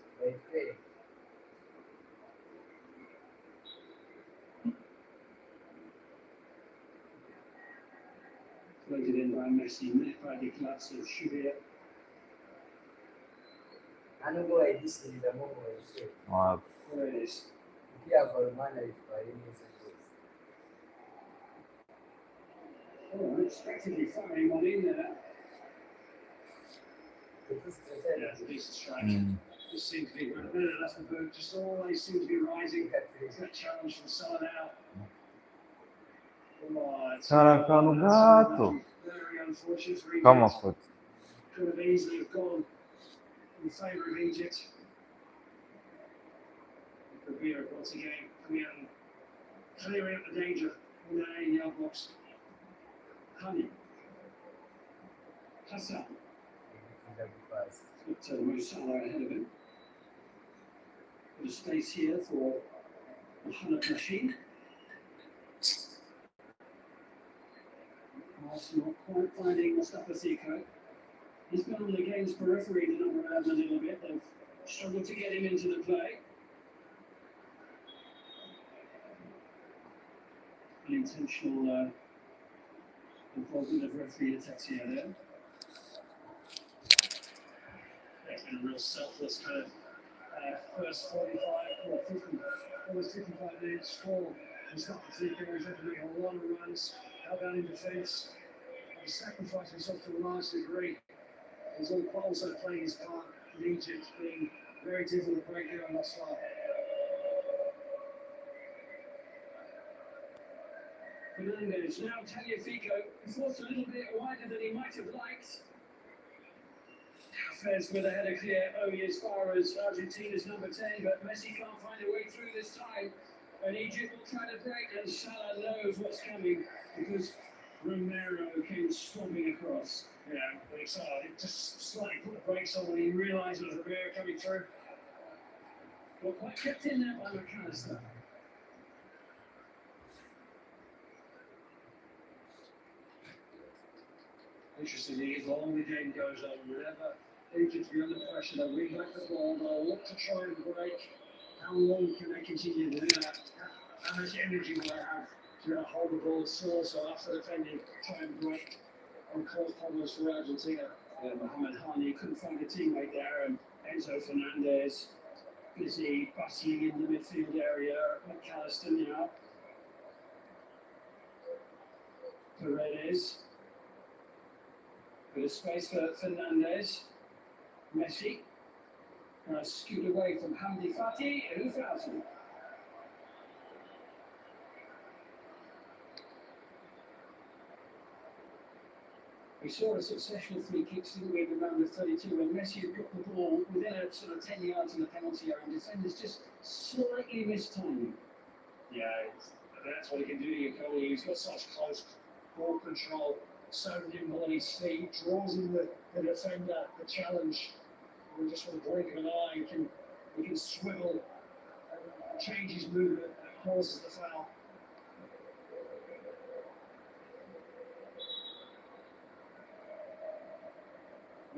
Floated in by Messi, met by the class of Shubir. Anungo aidisiriza Mungu waishe. There it is. Pia Gormana ifarini sequence. Oh, unexpectedly firing one in there. Yeah, it's a decent strike. Just seems to be right there. That's the boot. Just always seems to be rising. It's that challenge from Sallah now. Oh, it's Sarà akantu gato very unfortunate for Egypt. k'amafoto Could have easily have gone in favour of Egypt. Kabir once again coming out and clearing up the danger in the 8-yard box. Hani. Hassan. Got Mo Salah ahead of him. Bit of space here for Mohamed Rashid. Arsenal not quite finding Mustafa Siko. He's been on the game's periphery, the number 11, a little bit. They've struggled to get him into the play. Unintentional involvement of referee Ataxia there. It's been a real selfless kind of first 45 or 50, almost 55 minutes for Mustafa Siko. He's had to make a lot of runs, held down in defence. He's sacrificed himself to a large degree. He's also playing his part in Egypt, being very difficult to break down thus far. Fernandez, now Tagliafico, forced a little bit wider than he might have liked. Fez with a header clear only as far as Argentina's number 10, but Messi can't find a way through this time. And Egypt will try to break, and Sallah knows what's coming because Romero came storming across. Yeah, I think Sallah just slightly put the brakes on when he realised it was Romero coming through. But quite kept in there by McAllister. Interestingly, as long as the game goes on, whenever Egypt be under pressure, they'll win back the ball, they'll look to try and break. How long can they continue to do that? How much energy will they have to hold the ball still? So after defending, try and break and cause problems for Argentina. Mohamed Hani couldn't find a teammate there, and Enzo Fernandez busy bustling in the midfield area. McAllister now. Paredes. Bit of space for Fernandez. Messi. Scoot away from Hamdi Fati. Who fouls him? We saw a succession of free kicks in the round of 32 when Messi had got the ball within a sort of 10 yards of the penalty area and defenders just slightly missed timing. Yeah, that's what he can do to you, Cody. He's got such close ball control, so nimble on his feet, draws in the defender, the challenge. And just with a blink of an eye, he can swivel and change his movement and causes the foul.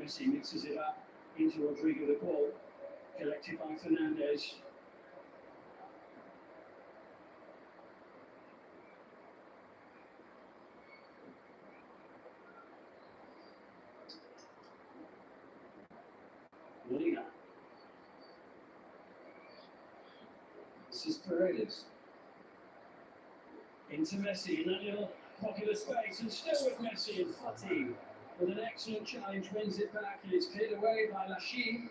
Messi mixes it up into Rodrigo the ball, collected by Fernandez. Molina. This is Paredes. Into Messi in that little pocket of space, and still with Messi and Fati. With an excellent challenge, wins it back, and it's cleared away by Lachine.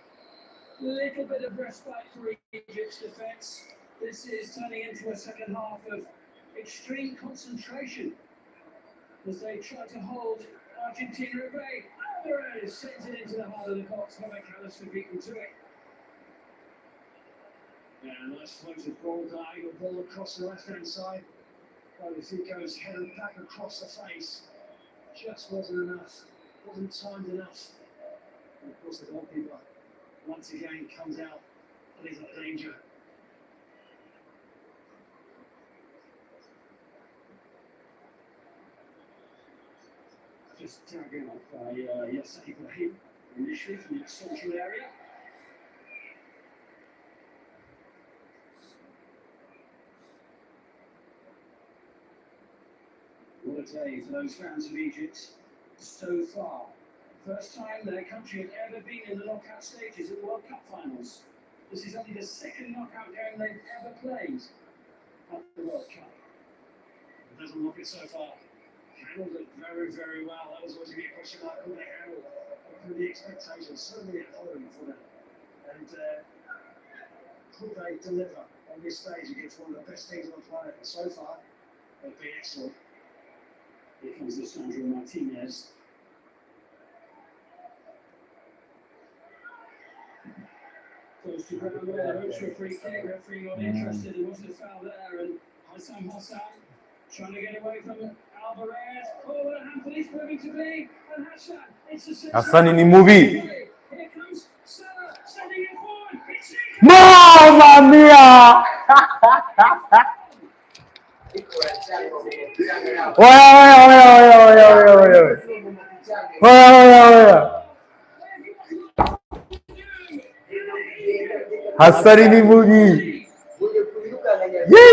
Little bit of respite for Egypt's defence. This is turning into a second half of extreme concentration as they try to hold Argentina at bay. Alvarez sends it into the heart of the box. McAllister beaten to it. Yeah, nice floated ball, diagonal ball across the left-hand side. Fico's headed back across the face. Just wasn't enough. Wasn't timed enough. And of course the goalkeeper once again comes out and he's in danger. Just tagging up by Yasser Ibrahim initially from the central area. What a day for those fans of Egypt so far. First time their country had ever been in the knockout stages at the World Cup finals. This is only the second knockout game they've ever played at the World Cup. It doesn't look it so far. Handled it very, very well. That was always going to be a question mark. Could they handle it? The expectations certainly at home for them. And could they deliver on this stage against one of the best teams on the planet? And so far, they've been excellent. Here comes Lisandro Martinez. Close to ground where the hopes for a free kick. Referee not interested. There wasn't a foul there. And Hassan trying to get away from Alvarez. Oh, what a handful he's proving to be. And Hassan, it's the Hassan in the movie. Here comes Sallah, sending it forward. It's Mamma mia! Hassan in the movie. Yeah.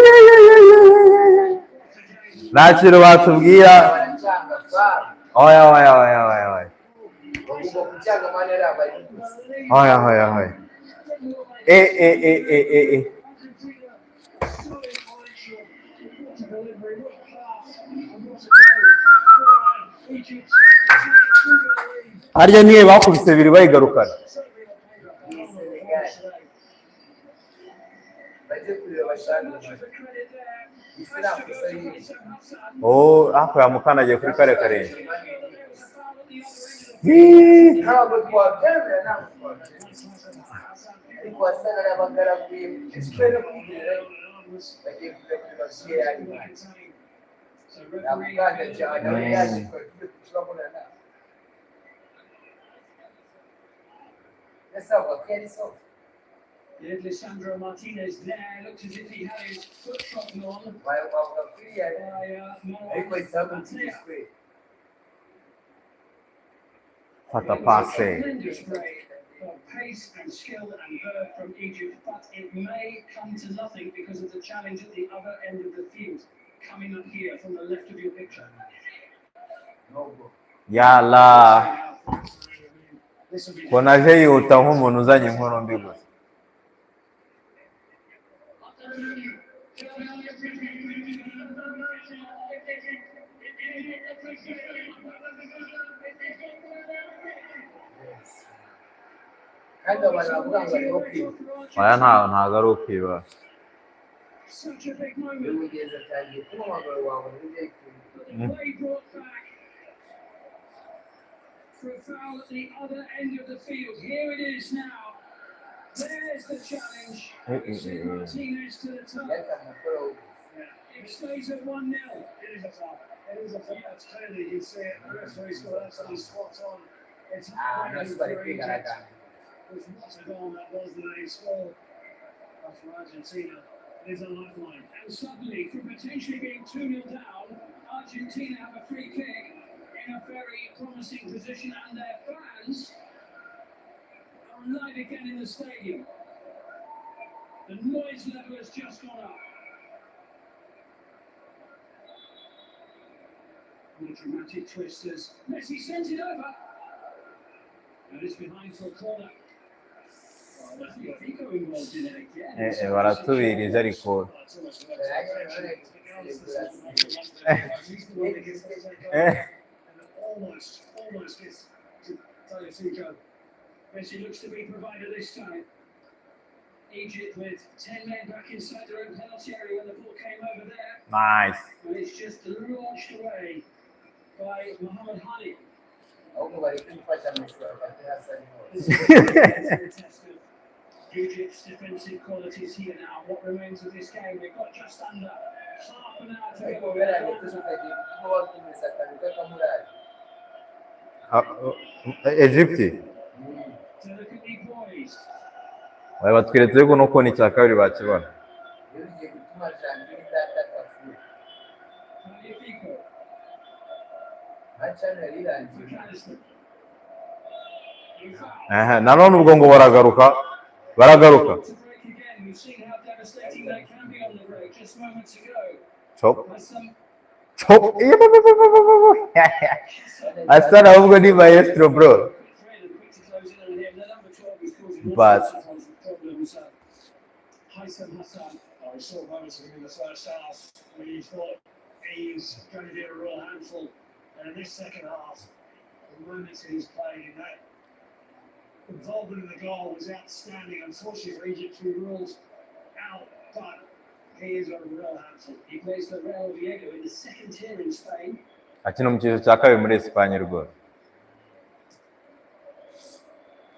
Nachiro batubwira. Oya. Harya niye bakubise biri bayigarukana. Oh, ako yamukanagiye kuri kare kare. Lisandro Martinez there looked as if he had his foot trodden on Fata passe. Tremendous break of pace and skill and verve from Egypt, but it may come to nothing because of the challenge at the other end of the field, coming up here from the left of your picture. Yala. Konaje yihuta nk'umuntu uzanye inkono mbi gusa. kandi abantu bavuga ngo ariho kwiba aya ntago ari ukwiba. Such a big moment. uyu mugenzi atangiye kuba amaguru wawe n'ibyo But the play brought back for a foul at the other end of the field. Here it is now. There's the challenge. Martinez to the top. yakamukoro It stays at 1-0. It is a foul. It is a foul. That's clearly, you see it. The referee's got absolutely spot on. It's nasi bari kwigaragambya There's what a goal that was the they scored. For Argentina, it is a lifeline. And suddenly, from potentially being 2-0 down, Argentina have a free kick in a very promising position, and their fans are alive again in the stadium. The noise level has just gone up. The dramatic twist as Messi sends it over. And it's behind for a corner. Oh, that's the Fifa involved in it again. baratubirije ariko Almost gets to Sallah. Messi looks to be provider this time. Egypt with 10 men back inside their own penalty area when the ball came over there. nice. And it's just launched away by Mohamed Hani. ahubwo bari kwifasha Messi bakati hasa This is a test of Egypt's defensive qualities here now. What remains of this game? They've got just under half an hour to ariko go. berageje ukagiye kuba watumisa akaruka kamurari Egypt To look at these boys. bari batweretse yuko no kubona icya kabiri bakibona. iyo ugiye gutuma Argentina idatakafuye Magnifico. match hano yari irangiye McAllister. In foul. Nanone ubwo ngo baragaruka. To break again. We've seen how devastating they can be on the break just moments ago. Chop. Has some asa ahubwo ni maestro bro. But Haitham Hassan. I saw moments of him in the first half when he thought he's going to be a real handful. And in this second half, the moments he's played in that involvement in the goal was outstanding. Unfortunately for Egypt, who ruled out, but he is a real handful. He plays for Real Oviedo in the second tier in Spain. akina mu cyiciro cya kabiri muri Espagne rwose.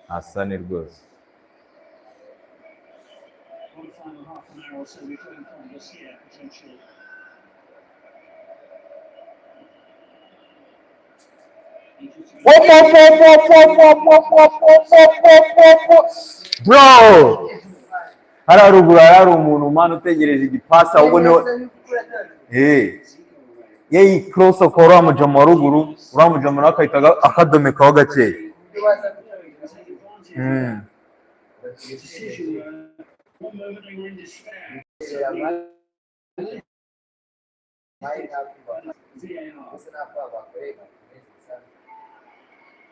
asa ni rwose. On the final half an hour or so, we've got in us here potentially. Bro! Hariya ruguru hari umuntu umwana utegereje igipasi ahubwo niwe yeyi cross ukaba uriya mujama wa ruguru uriya mujama nawe akahita akadomekaho gakeya. One moment they were in despair. VAR.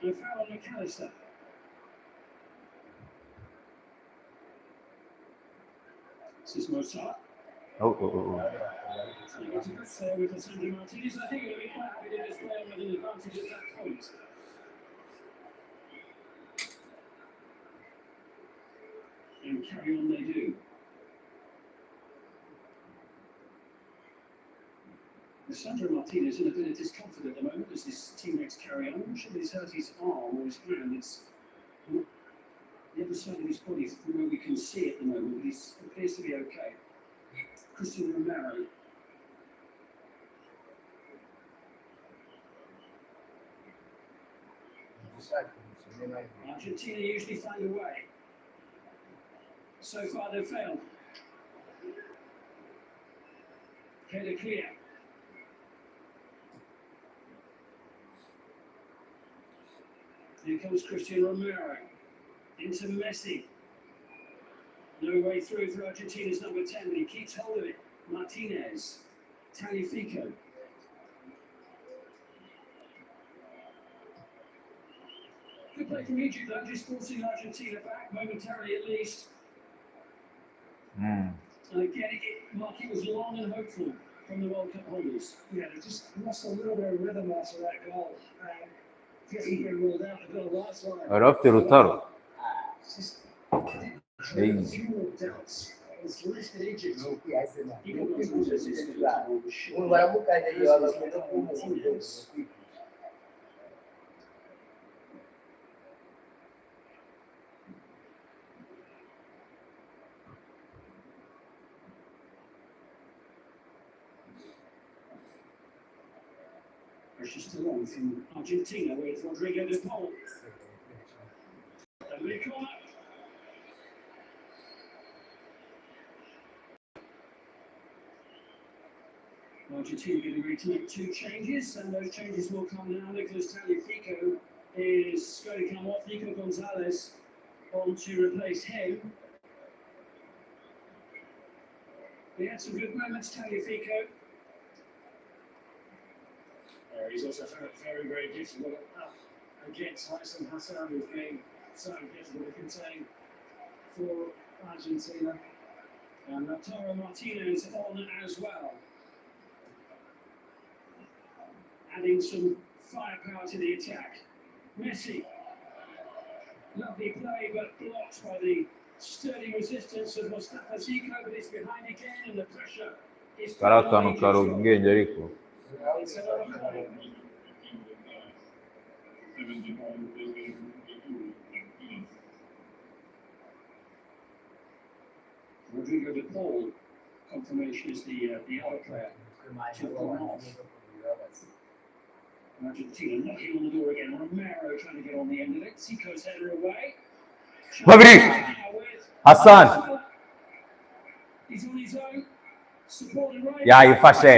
The foul on McAllister. This is Mozart. Oh. It's a good save with Alessandro Martinez. I think it'll be quite happy to display him with an advantage at that point. And carry on they do. Alessandro Martinez in a bit of discomfort at the moment as his teammates carry on. I'm sure he's hurt his arm or his hand. It's the other side of his body from where we can see at the moment, but he appears to be okay. Christian Romero. Argentina usually find a way. So far they've failed. Header clear. Here comes Christian Romero. Into Messi. No way through for Argentina's number 10, but he keeps hold of it. Martinez. Talifico. Good play from Egypt though, just forcing Argentina back momentarily at least. And again, Mark, it was long and hopeful from the World Cup holders. Yeah, they just lost a little bit of rhythm after that goal. Getting been ruled out the goal last line. bari bafite Rutaro. Just Hey. a few more doubts. It's listed Egypt. nuko yasema He nuko got ikuze his zibwa ubu baramukandagiye bagakunda kumuhundo Pressure still on from Argentina, where it's Rodrigo de Paul. And we corner. Argentina getting ready to make 2 changes, and those changes will come now because Tagliafico is going to come off. Nico Gonzalez on to replace him. He had some good moments, Tagliafico. He's also very, very difficult up against Hassan Hassan, who's been so difficult to contain for Argentina. And Lautaro Martinez on as well. Adding some firepower to the attack. Messi. Lovely play, but blocked by the sturdy resistance of Mustafa Zico, but it's behind again, and the pressure is... kari akantu kari ubwenge ariko It's another corner. Rodrigo de Paul, confirmation is the other player. Argentina knocking on the door again. Romero trying to get on the end of it. Zico's header away. babiri Hassan He's on his own. Supported right. yayifashe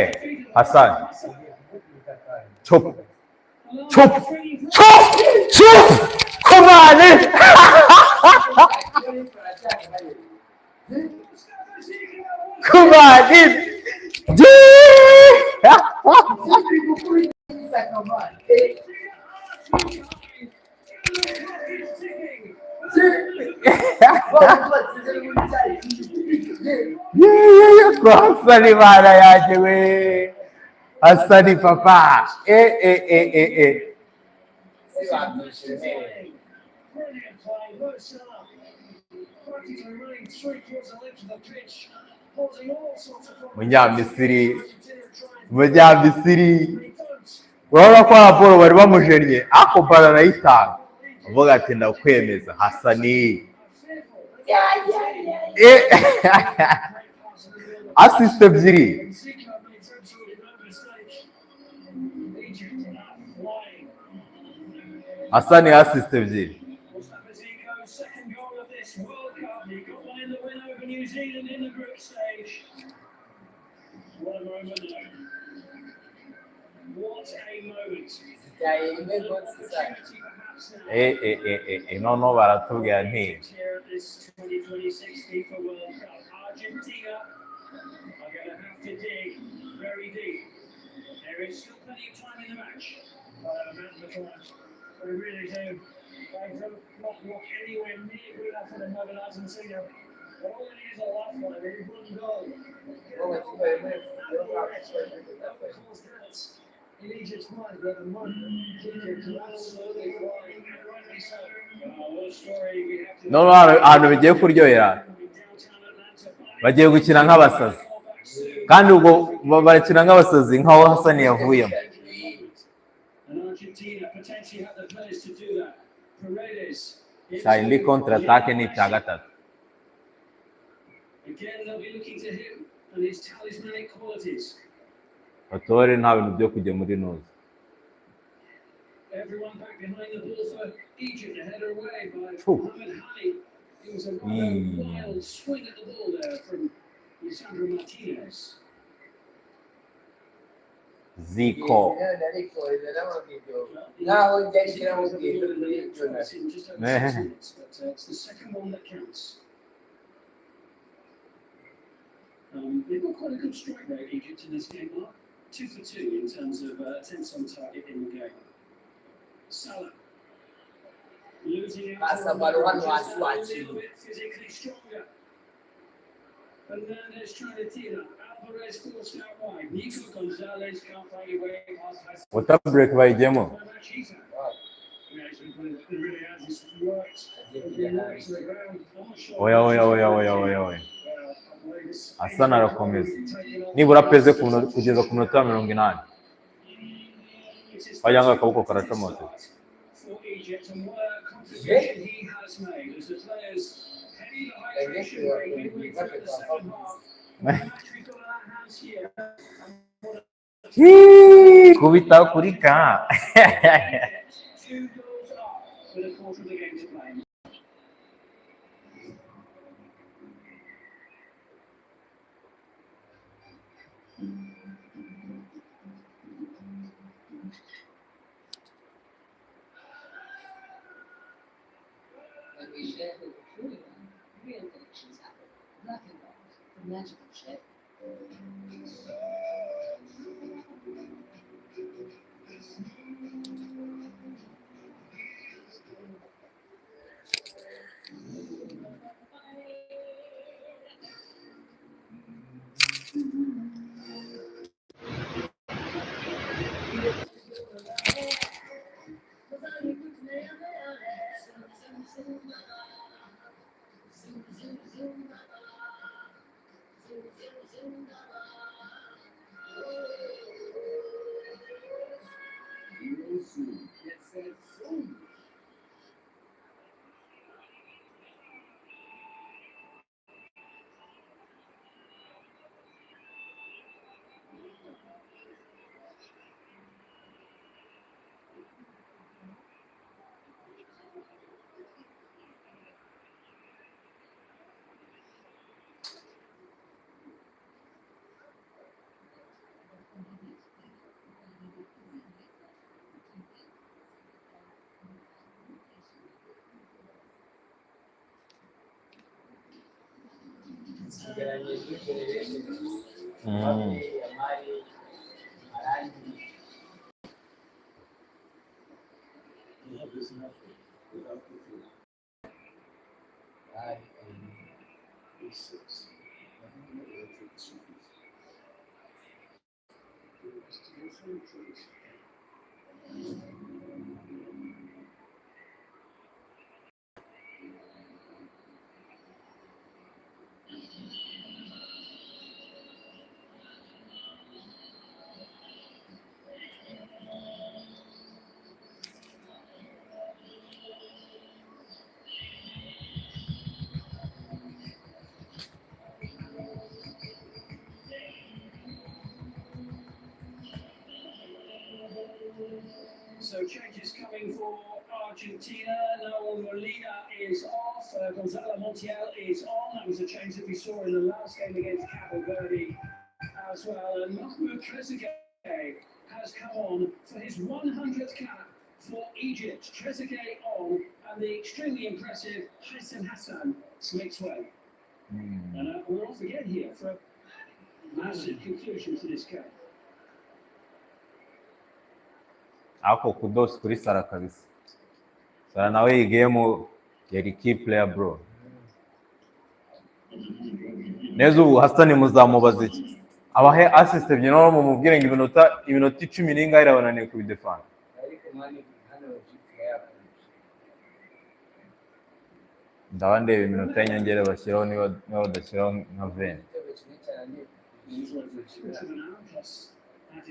Hassan chop chop chop come on come on Hasani bana yaje we Hasani papa Brilliant play. Sallah practically running straight towards the left of the pitch, causing all sorts of Munyamisiri urabona ko Apollo bari bamujennye ako bana nayitanga avuga ati ndakwemeza Hasani assist ebyiri Hasani assist ebyiri Mustafa Zico's second goal of this World Cup. He got one in the win over New Zealand in the group stage. What a moment though. What a moment. noneho baratubwira nti Here at this 2026 FIFA World Cup, Argentina are going to have to dig very deep. There is still plenty of time in the match. They really do. They do not look anywhere near good enough for the Northern Argentina. But all it is a lifeline. They need one goal. In Egypt's mind, where the money Egypt absolutely flying, and rightly so. What a story we have to. noneho ahantu bigiye kuryohera bagiye gukina nk'abasazi kandi ubwo barakina nk'abasazi nk'aho Hasani yavuyemo And Argentina potentially have the players to do that. Paredes. indi kontra atake ni icya gatatu Again, they'll be looking to him and his talismanic qualities. batore nta bintu byo kujya muri noza Everyone back behind the ball for Egypt. A header away by Phew. Mohamed Hani. It was a rather wild swing at the ball there from Lisandro Martinez. Zico naho njya Zico was nshyiramo the ball in the ubwenge net twice in just over 6 minutes, but it's the second one that counts. They've got quite a good strike rate, Egypt, in this game, Mark. 2 for 2 in terms of attempts on target in the game. Sallah losing out Passa on para o Romero, Anuar just a Suárez. little bit physically stronger. Fernandez trying to tee up. Perez forced out wide. Nico Gonzalez can't find a way past. water break bayigiyemo. Yeah, it's been really has. It's worked. Been right to the ground. I'm not sure. Oya. Asana arakomeza. Nibura peze kugeza ku minota 80. Wajya ngo akaboko karacomotse. For Egypt and what a contribution he has made as the players heavy hydration break midway through the second half. The match we've got in our hands here. Kubita kuri ka. 2 goals up with a quarter of the game to play. When we share who we're truly on, real connections happen. Black and white, the magical shape. So changes coming for Argentina. Noel Molina is off. Gonzalo Montiel is on. That was a change that we saw in the last game against Cabo Verde as well. And Mahmoud Trezeguet has come on for his 100th cap for Egypt. Trezeguet on, and the extremely impressive Hassan makes way. And we're off again here for a massive conclusion to this game. Ako kudos kuri Sallah kabisa. Sallah nawe iyi game yari key player bro. Neza ubu Hassan muzamubaza iki? Abahe assist ebyiri no mumubwire ngo iminota 10 n'ingahe irabananiye kubidefana. Ndabandeba iminota y'inyongera bashyiraho niba badashyiraho nka 20. Get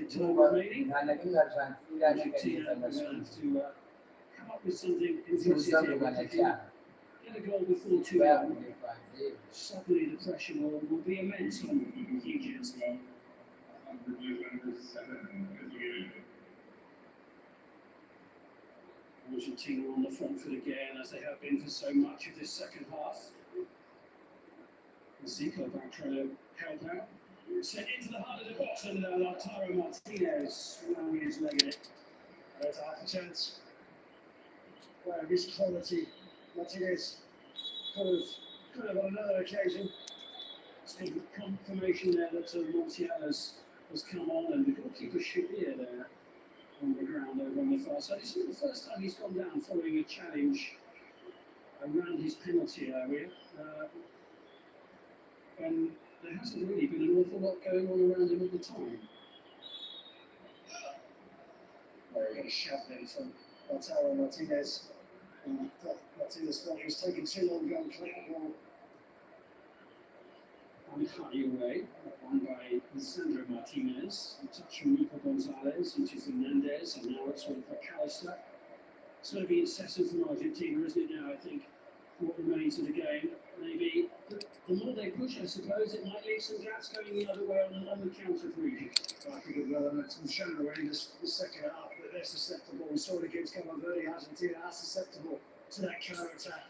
a goal before too long. Suddenly the pressure will be immense on Egypt. Argentina on the front foot again, as they have been for so much of this second half. Zico back trying to help out. Sent into the heart of the box, and Lautaro Martinez wound his leg in it. There's half a chance. Wow, this quality. Martinez could have on another occasion. Still confirmation there that Montiel has come on, and the goalkeeper Shabir there on the ground over on the far side. This is the first time he's gone down following a challenge around his penalty area. When there hasn't really been an awful lot going on around him at the time. Very good shove then from Lautaro Martinez. Martinez thought he was taking too long to go and collect the ball. And cut away, won by Lisandro Martinez, a touch from Nico Gonzalez into Fernandez, and now it's with McAllister. It's going to be incessant from Argentina, isn't it now, I think, what remains of the game. Maybe the more they push, I suppose, it might leave some gaps going the other way on the counter for Egypt. I think it will, and it's been shown already this second half that they're susceptible. We saw it against Cabo Verde. Argentina are susceptible to that counter-attack.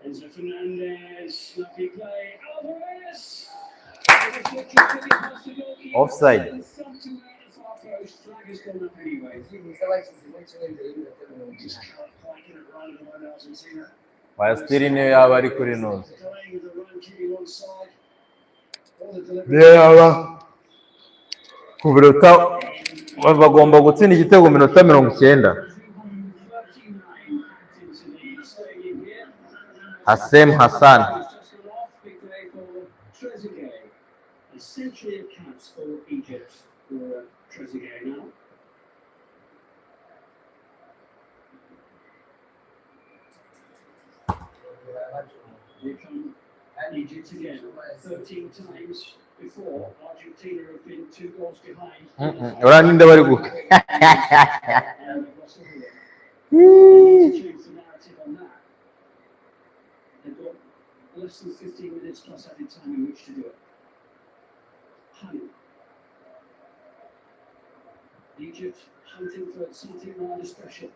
Enzo Fernandez, lucky play, Alvarez! Offside. Flag has gone up anyway. Just can't quite get it right at the moment, Argentina. Bayastiri niyo yaba ari kuri nose. Delaying with the run, keeping on side. All the delivery. Niyo yaba ku minota bagomba gutsinda igitego minota 90. Hassem Hassan. A century of caps for Egypt for Trezeguet now. Here come Egypt again. 13 times before, Argentina have been 2 goals behind. Uranyinde bari guka. And they've lost everything. They need to change the narrative on that. They've got less than 15 minutes plus added time in which to do it. Egypt hunting for something rather special.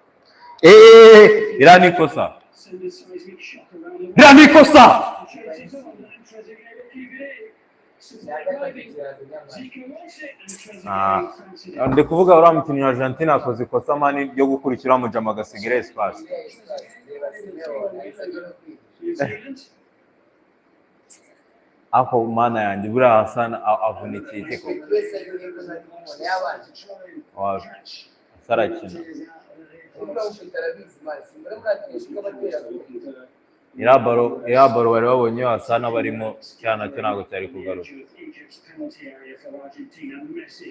Irani kosa. Send a seismic shock around the world. Irani kosa. Chases on and Trezeguet will keep it in. Support driving. Zico wants it and Trezeguet fancies it. Ndi kuvuga uriya mukinnyi wa Argentina akoze ikosa mani ryo gukurikira mu jama agasigira espace. New Zealand. Ako mana yanjye buriya Hassan avunikiye iteko. Wow. Sarakina. Iriya baro bari babonye Hassan abarimo cyane cyo ntabwo cyari kugaruka. Egypt's penalty area for Argentina. Messi.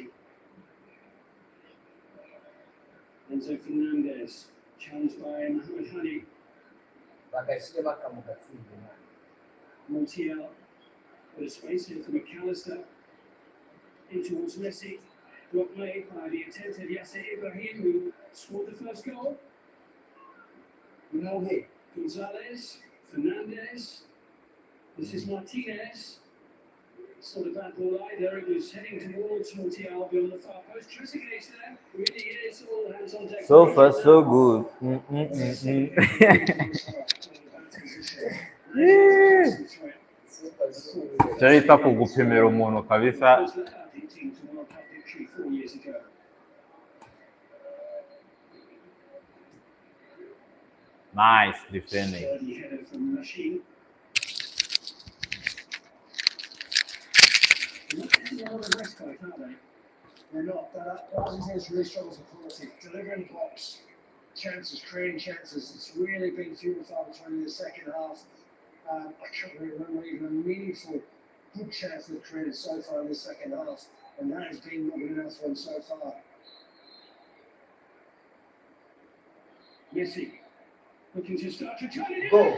Enzo Fernandez challenged by Mohamed Hani. Montiel. With a space here for McAllister. In towards Messi. Block made by the attentive Yasser Ibrahim, who scored the first goal. Gonzalez, Fernandez. This is Martinez. It's not a bad ball either. It was heading towards Montiel on the far post. Trezeguet's there. Really is all hands on deck. So far, so good. Charita kugupimira umuntu kabisa. Nice defending. They're not, but Argentina's really struggles with quality. Delivering blocks, chances, creating chances. It's really been few and far between in the second half. I can't really remember even a meaningful good chance they've created so far in the second half, and that has been not good enough for them so far. Messi looking to start to turn it Go.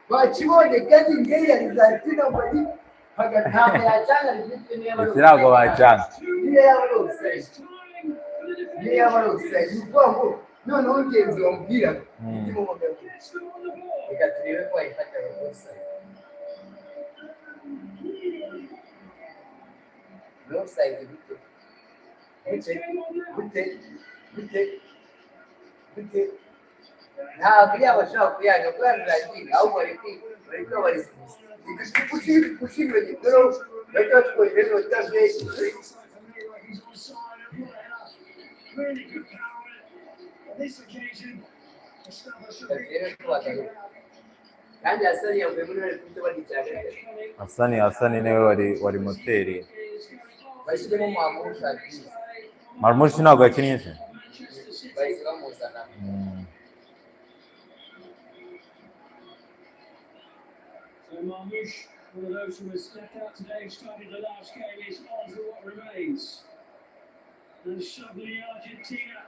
Bakibonye kandi ngeri Argentina muri hagati yacanga Ikirago bacanga. niyo yabarose ubwo noneho ngenzi wambwira ndi mu mugabo reka turebe ko ayifata rwose offside gute ntabwo yabashaka kuyanga kuyarangira ahubwo bari gushimira igitoro bahita batwohereza batavuye kandi Hassan yavuye muri bari kubita bari cyane Hassan niwe wari moteri. bashyiremo Marmush Marmush ntabwo yakinnye se. bahise bamuza Marmoush, one of those who was left out today, started the last game, is on for what remains. And suddenly Argentina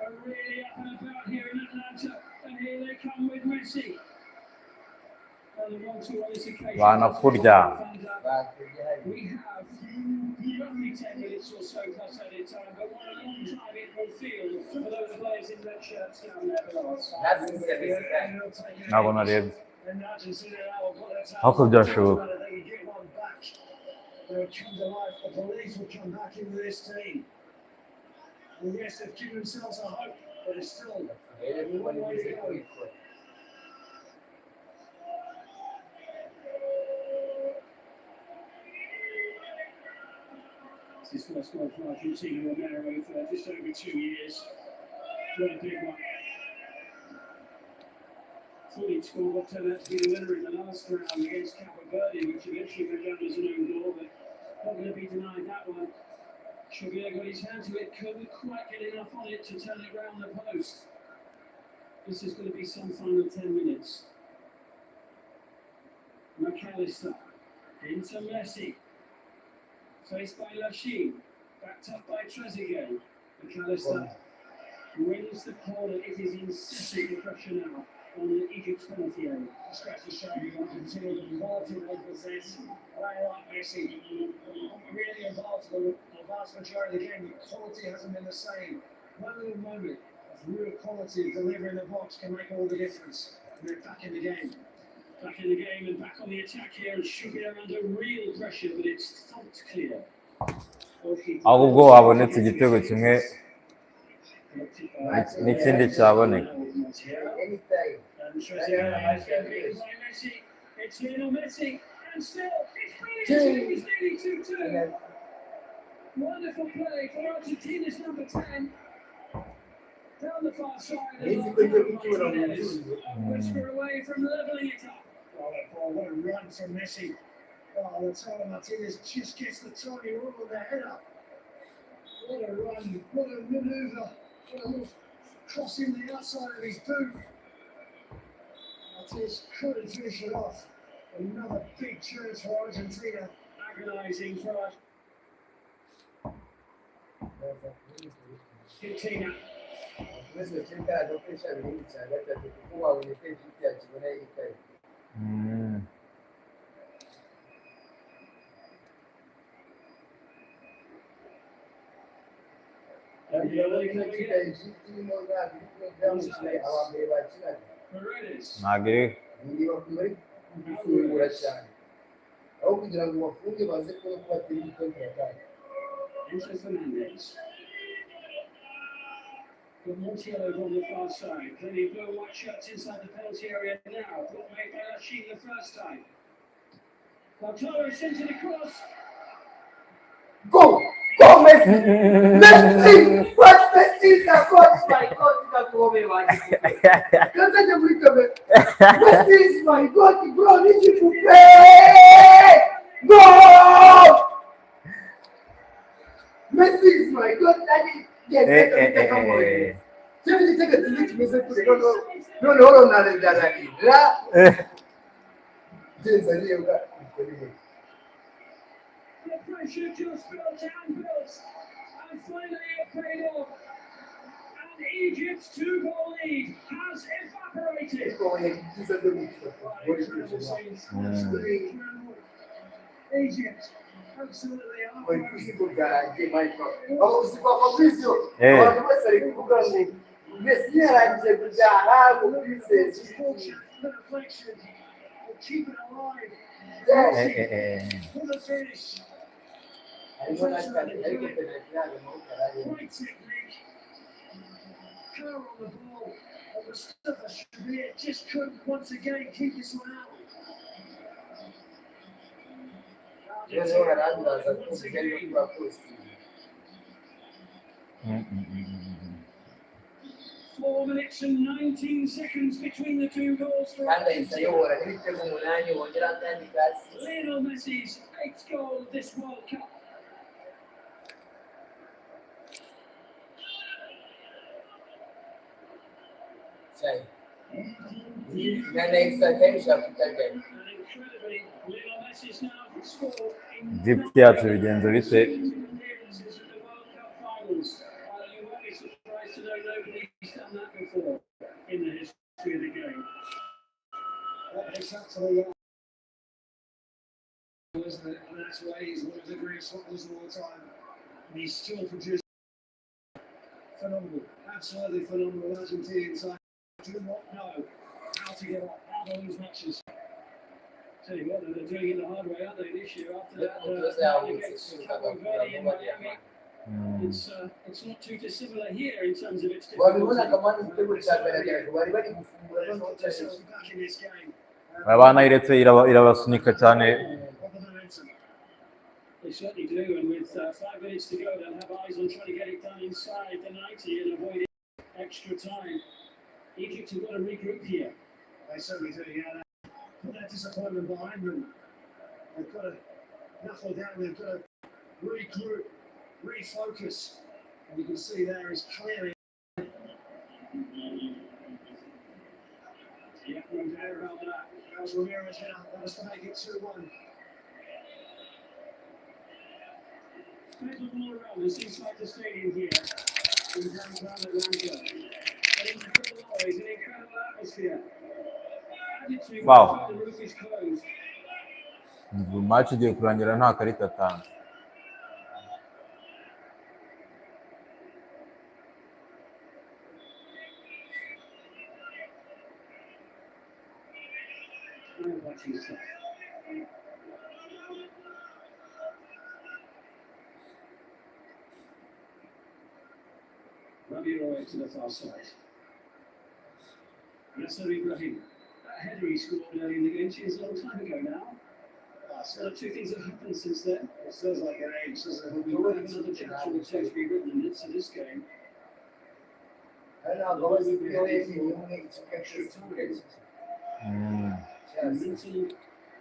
are really up and about here in Atlanta, and here they come with Messi. And the 1-2 on this occasion. Wanakurya. We have roughly 10 minutes or so plus added time, but what a long time it will feel for those players in red shirts down there below. Ntabwo narebye. And Argentina now will put their How could that tails show? on whether they can get one back. They will come to life. The police will come back into this team. And yes, they've given themselves a hope, but it's still a long way to go. It's his first goal for Argentina Romero for just over 2 years. What a big one. Thought he'd scored what turned out to be the winner in the last round against Cabo Verde, which eventually went down as an own goal, but not going to be denied that one. Xavier got his hand to it, couldn't quite get enough on it to turn it round the post. This is going to be some final 10 minutes. McAllister into Messi. Faced by Lachine, backed up by Trezeguet. McAllister wins the corner. It is incessant pressure now on the Egypt's penalty area. This goes to show you Argentina are involved in they possess. They like Messi, really involved for the vast majority of the game. The quality hasn't been the same. One little moment of real quality of delivering the box can make all the difference. And they're back in the game. Back in the game and back on the attack here, and Sugar under real pressure, but it's thumped clear. ahubwo habonetse igitego kimwe n'ikindi cyaboneka. Anytime. And Trezeguet is going to be by Messi. It's Lionel Messi, and still it's brilliant. It's nearly 2-2. Wonderful play for Argentina's number 10. Down the far side of Martinez. A whisper away from levelling it up. Oh, that ball, what a run from Messi. Oh, Lautaro Martinez just gets the tiny roll of the head up. What a run, what a manoeuvre, what a little crossing the outside of his boot. Martinez couldn't finish it off. Another big chance for Argentina. Agonising for Argentina. Questo cercare di pensare all'inizio, perché tu hai un tempo che ci vuole il Paredes. gufungura cyane aho kugira ngo bafunge baze kuba batera igikombe cyane. Montiel over on the far side. Plenty of blue and white shirts inside the penalty area now. Block made by Lachine the first time. Lautaro sends it across. Go! Go, Messi! Messi! What Messi is a coach, my God, is a go, man. Messi is my God, bro, need you to play! Go! Messi is my God, daddy. Yes, take a delete music. No, The pressure just built and built. And finally it paid off. And Egypt's 2-goal lead has evaporated. Egypt, absolutely. Keep it alive. For the finish. Great technique. Power on the ball. And Mustafa Shabir just couldn't once again keep this one out. Once again. 4 minutes and 19 seconds between the two goals for Lionel Messi's 8th goal of this World Cup. Say. Nella instantaneous applicazione. And incredibly, Lionel Messi's now scored in Egypt yacu bigenze bite? appearances in the World Cup finals. You won't be surprised to know nobody's done that before in the history of the game. Exactly, yeah. Isn't it? And that's why he's one of the greatest footballers of all time. And he's still producing phenomenal, absolutely phenomenal Argentinian side. Do not know how to get up, how to lose matches. Tell you what, they're doing it the hard way, aren't they, this year after that against Cabo Verde in Miami. It's not too dissimilar here in terms of its Waliona difficulty. kama ni mtego cha mbele wali bali kufungura They've zote got themselves back in this game. Abana iretse irabasunika cyane. What the momentum. They certainly do, and with 5 minutes to go, they'll have eyes on trying to get it done inside the 90 and avoid extra time. Egypt have got to regroup here. They certainly do, yeah. Put that disappointment behind them. They've got to knuckle down, they've got to regroup, refocus. And you can see there is clearly. Yeah, no doubt about that. How's Ramirez now? That was to make it 2-1. Spread the ball around this inside the stadium here in downtown Atlanta. An incredible noise, an incredible atmosphere. Added to Wow. the roof is closed. Match igiye kurangira nta karita atanu. No watching stuff. Ramirez to the far side. Nasser Ibrahim. That header he scored early in the game seems a long time ago now. So two things have happened since then. It feels like an age, doesn't it? We have another chapter or two to be written in this game. Ana gozi video hivi ni extra time. Mentally,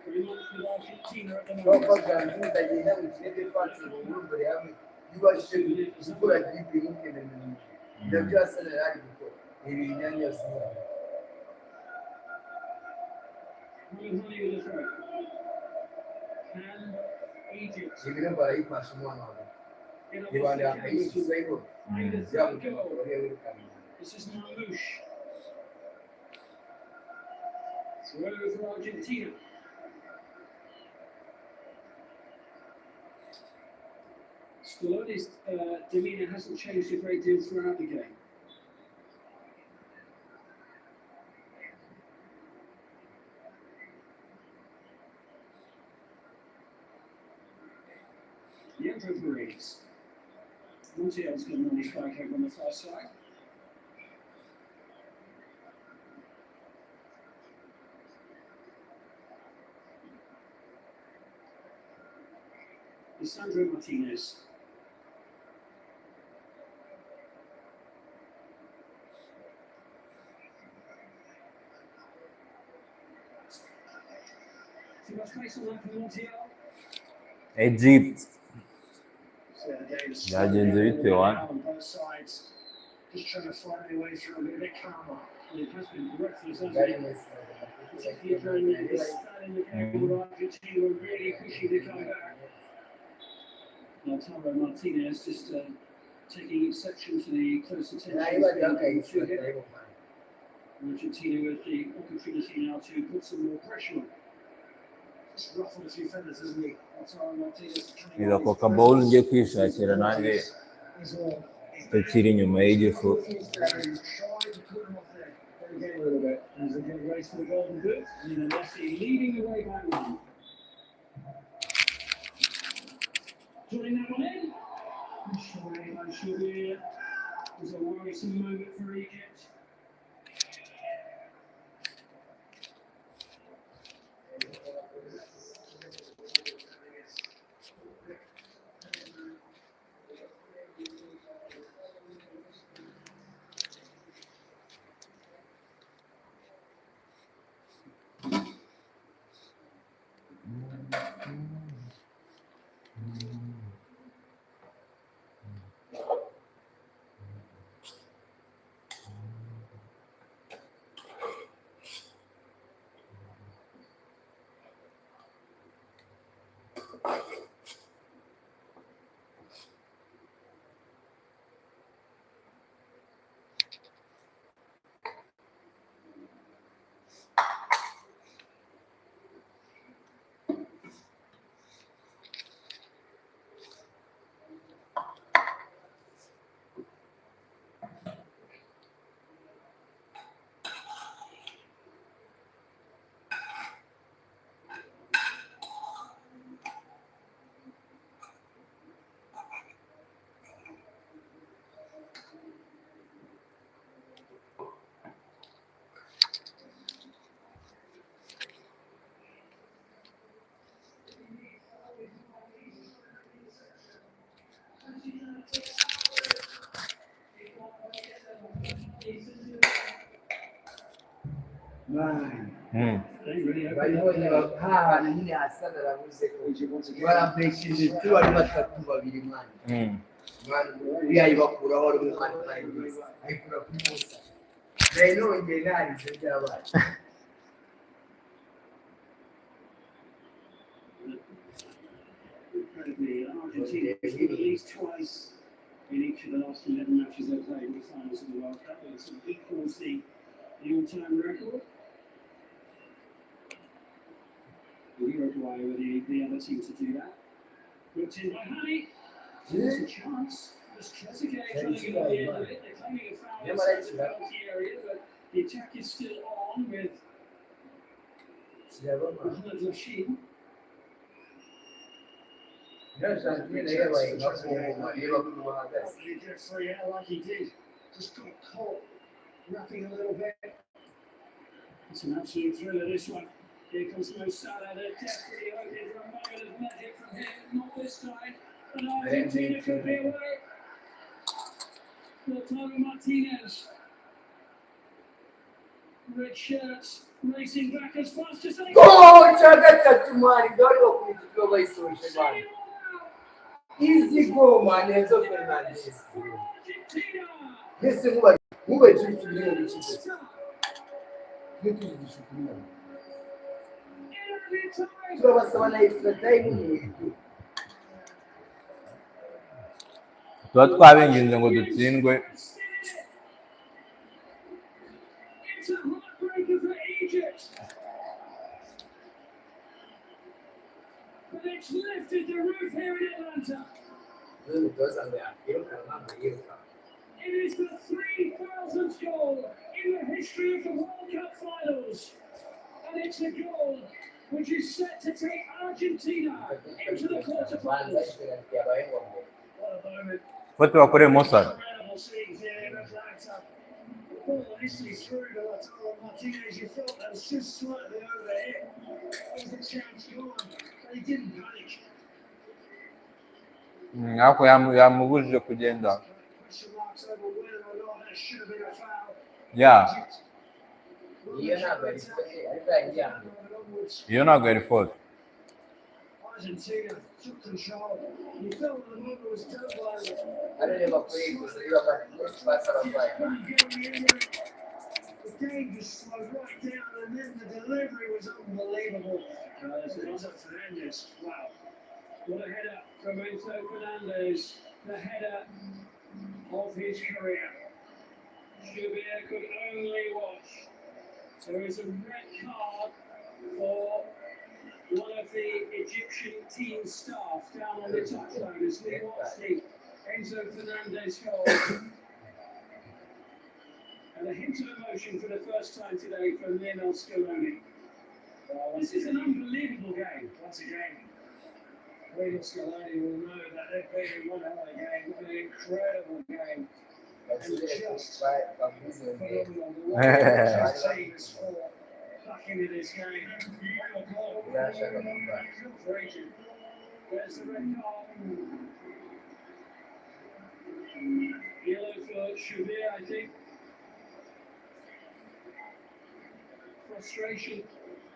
very much with Argentina at the Kwa moment. sababu tajina mtende fasi mungu ya yuko shiri kula kipi yake na ndio sana hadi kwa ili nyanya sana. Running with the throw. Can Egypt Sivile para hii mashindano hapo. get a Ni wale chance hapo to sasa hivyo. find a Jambo third goal? kwa hiyo kama. This is Marmouche. Throw for Argentina. Scaloni's demeanour hasn't changed a great deal throughout the game. Leandro Paredes. Montiel's going to run his strike over on the far side. Sandro Martinez. Too much space on that for Montiel. Egypt. So the game's Byagenze bite wan? on both sides. Just trying to find their way through a bit calmer. And it has been breathless, hasn't Very it? nice. Particularly during this spell in the game where Argentina were really pushing to come back. Lautaro Martinez just taking exception to the close attention. Na hiyo ndio kaisi to him. hivyo. Argentina with the opportunity now to put some more pressure on. Just ruffled a few feathers, hasn't he? Lautaro Martinez Iza Coca Bowl ngiye kwishakira nanjye He's all. tukiri inyuma y'igifu. He's trying to put him off their game a little bit. There's a good race for the golden boot. And Messi leading the way by one. Joining that one in. Should was a worrisome moment for Egypt. baribonye ahantu nyine hasa narabuze ko barambesheje turi bari batatu babiri mwana mwana uriya ibakuraho ari umwana kandi mwiza ayikura kuri musa nayo nongeye narize byabaye Argentina scored at least twice in each of the last 11 matches they played in the finals of the World Cup. It equals the all-time record. Uruguay were the other team to do that. Looked in by Honey. There's a chance. There's Trezeguet trying to get on the end of it. They're claiming a foul inside the penalty area, but the attack is still on with Mohamed Rashid. He did a free out like he did. Just got caught wrapping a little bit. It's an absolute thriller, this one. Here comes Mo Salah, they're desperately hoping for a moment of magic from him. Not this time. And Argentina could be away. Lautaro Martinez. Red shirts racing back as fast as they can. Easy go, man. Enzo Fernandez. Listen, who are you to tuba twabinginze ngo dutsindwe It's a heartbreaker for Egypt. But it's lifted the roof here in Atlanta. It is the 3,000th goal in the history of the World Cup finals. And it's a goal which is set to take Argentina into the quarterfinals. What a moment. foto bakore Mossad Incredible scenes here in Atlanta. The ball nicely through to Lautaro Martinez. You felt that was just slightly overhit. There was a chance gone, but he didn't panic. ariko yamubujije kugenda Question marks over whether or not that should have been a foul. iyo ntabwo yari fault. Argentina took control. You felt the moment was terrible. The game just slowed right down, and then the delivery was unbelievable. Enzo Fernandez, wow. What a header from Enzo Fernandez, the header of his career. Shubir could only watch. There is a red card for one of the Egyptian team staff down on the touchline as we watch the Enzo Fernandez goal. And a hint of emotion for the first time today from Lionel Scaloni. This is an unbelievable game. Once again, Lionel Scaloni will know that they've played in one hell of a game, an incredible game. And just phenomenal. The way his team has fought back into this game. There's the red card. Yellow for Shubir, I think. Frustration,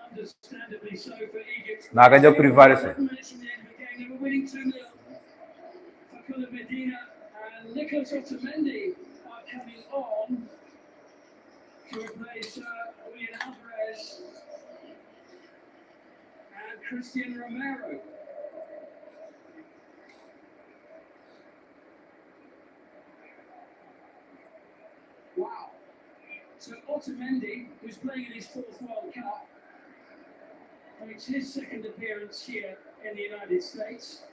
understandably so for Egypt. ntabwo ajya kuri varese 7 minutes from the end of the game, they were winning 2-0. Facundo Medina and Nicolas Otamendi are coming on to replace Julian Alvarez and Christian Romero. Otamendi, who's playing in his 4th World Cup, makes his 2nd appearance here in the United States.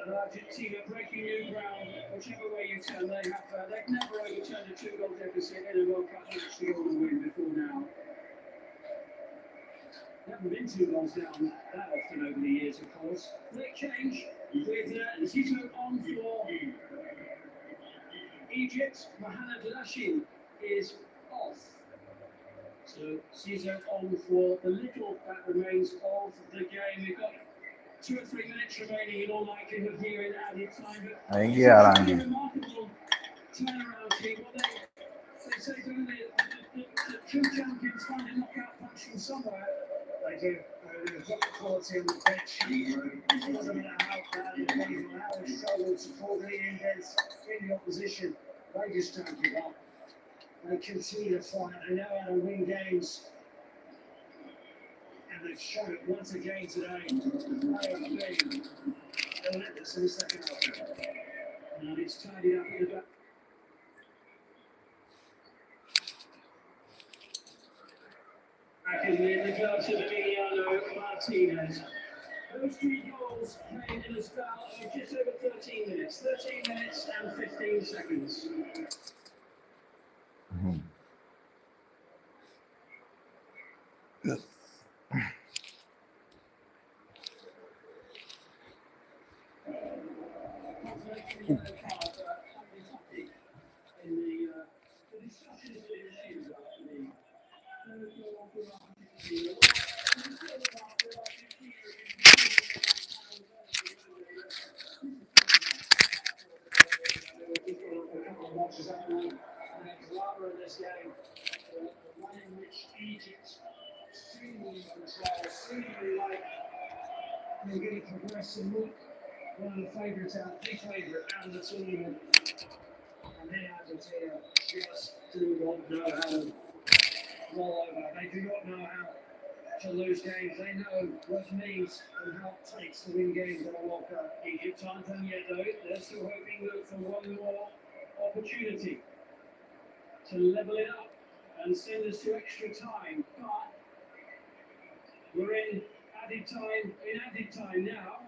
And Argentina breaking new ground, whichever way you turn. They've never overturned a 2-goal deficit in a World Cup match to go on win before now. Never been 2 goals down that often over the years, of course. Late change with Zito on for Egypt. Mohamed Lashin is off. So Zito on for the little that remains of the game. We've got 2 or 3 minutes remaining in all likelihood here in added time. But it's a remarkable turnaround team. What they say, don't they? The true champions find a knockout function somewhere. They do. They've got the quality on the pitch. It doesn't matter how bad it is or how they struggle to pull the indents in the opposition. They just don't give up. They continue to fight. They know how to win games. And they've shown it once again today. They have been relentless in the second half. And it's tidied up at the back. Back in the gloves of Emiliano Martinez. Those 3 goals came in a spell of just over 13 minutes. 13 minutes and 15 seconds. This game, the one in which Egypt seemingly control, seemingly like they're going to progress and look one of the favourites out, the favourite out of the tournament. And then Argentina just do not know how to roll over. They do not know how to lose games. They know what it means and how it takes to win games at a World Cup. Egypt aren't done yet though. They're still hoping for one more opportunity to level it up and send us to extra time. But we're in added time now,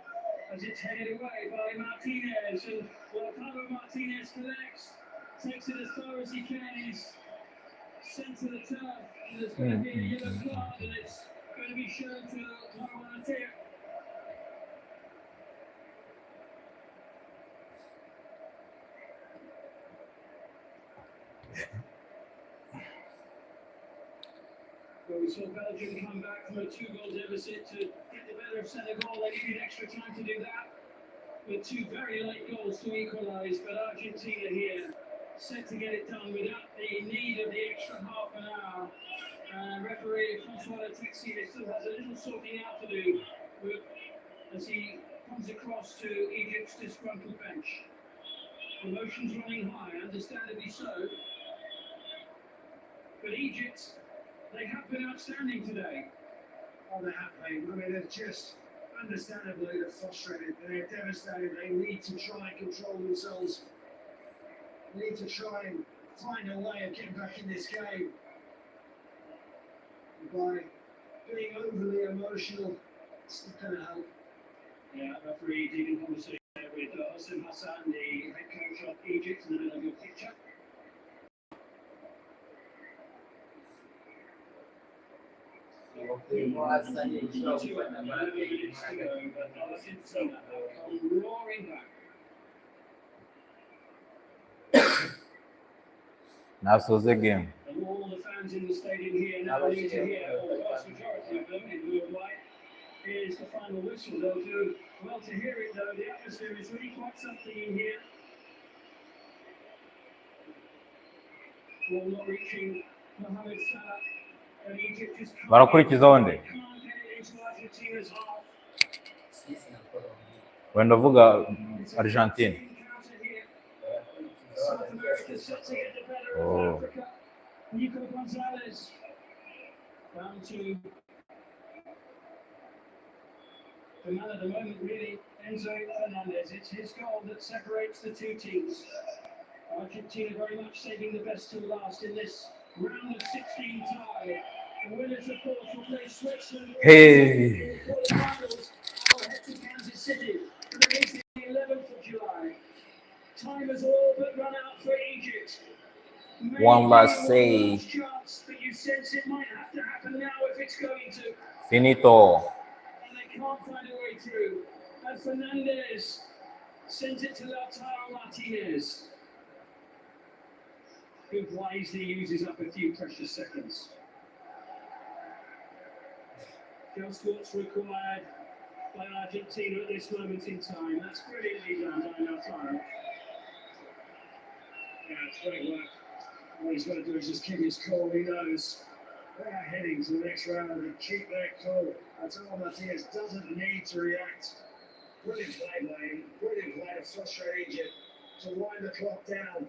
as it's headed away by Martinez. And Lautaro Martinez connects, takes it as far as he can. He's sent to the turf, and there's going to be a yellow card, and it's going to be shown to Martinez. Well, we saw Belgium come back from a 2-goal deficit to get the better of Senegal. They needed extra time to do that, with 2 very late goals to equalise. But Argentina here set to get it done without the need of the extra half an hour. Referee Francois Texier still has a little sorting out to do as he comes across to Egypt's disgruntled bench. Emotions running high, understandably so. But Egypt, they have been outstanding today. Oh, they have been. I mean, they're just, understandably, they're frustrated. They're devastated. They need to try and control themselves. They need to try and find a way of getting back in this game. By being overly emotional, it's not going to help. Yeah, referee deep in conversation with Hossein Hassan, the head coach of Egypt, in the middle of your picture. Nasoze game. And all the fans in the stadium here now need to hear, or the vast majority of them in blue and white, is the final whistle. They'll do well to hear it though. The atmosphere is really quite something in here. Ball not reaching Mohamed Sallah. And Egypt just can't Barakurikiza onde get it into Argentina's half. wenda uvuga Argentina. South America set to get the better of Africa. Nico Gonzalez down to The man at the moment, really, Enzo Fernandez. It's his goal that separates the two teams. Argentina very much saving the best till last in this round of 16 tie. The winners, of course, will play Switzerland. Hey. In the quarterfinals. I'll head to Kansas City for the meeting the 11th of July. Time has all but run out for Egypt. One last say. Chance, but you sense it might have to happen now if it's going to. Finito. And they can't find a way through. And Fernandez sends it to Lautaro Martinez, who wisely uses up a few precious seconds. Just what's required by Argentina at this moment in time. That's brilliantly done by Lautaro. Yeah, it's great work. All he's got to do is just keep his cool. He knows they are heading to the next round and keep their cool. Arturo Martinez doesn't need to react. Brilliant play by him. Brilliant play to frustrate Egypt, to wind the clock down.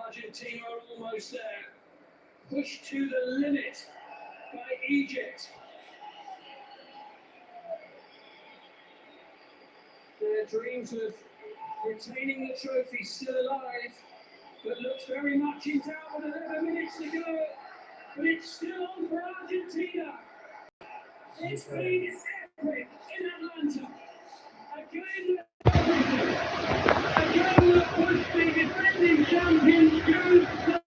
Argentina are almost there. Pushed to the limit by Egypt. Their dreams of retaining the trophy still alive, but looks very much in doubt with 11 minutes to go. But it's still on for Argentina. It's been epic in Atlanta. Again, the push the defending champions to the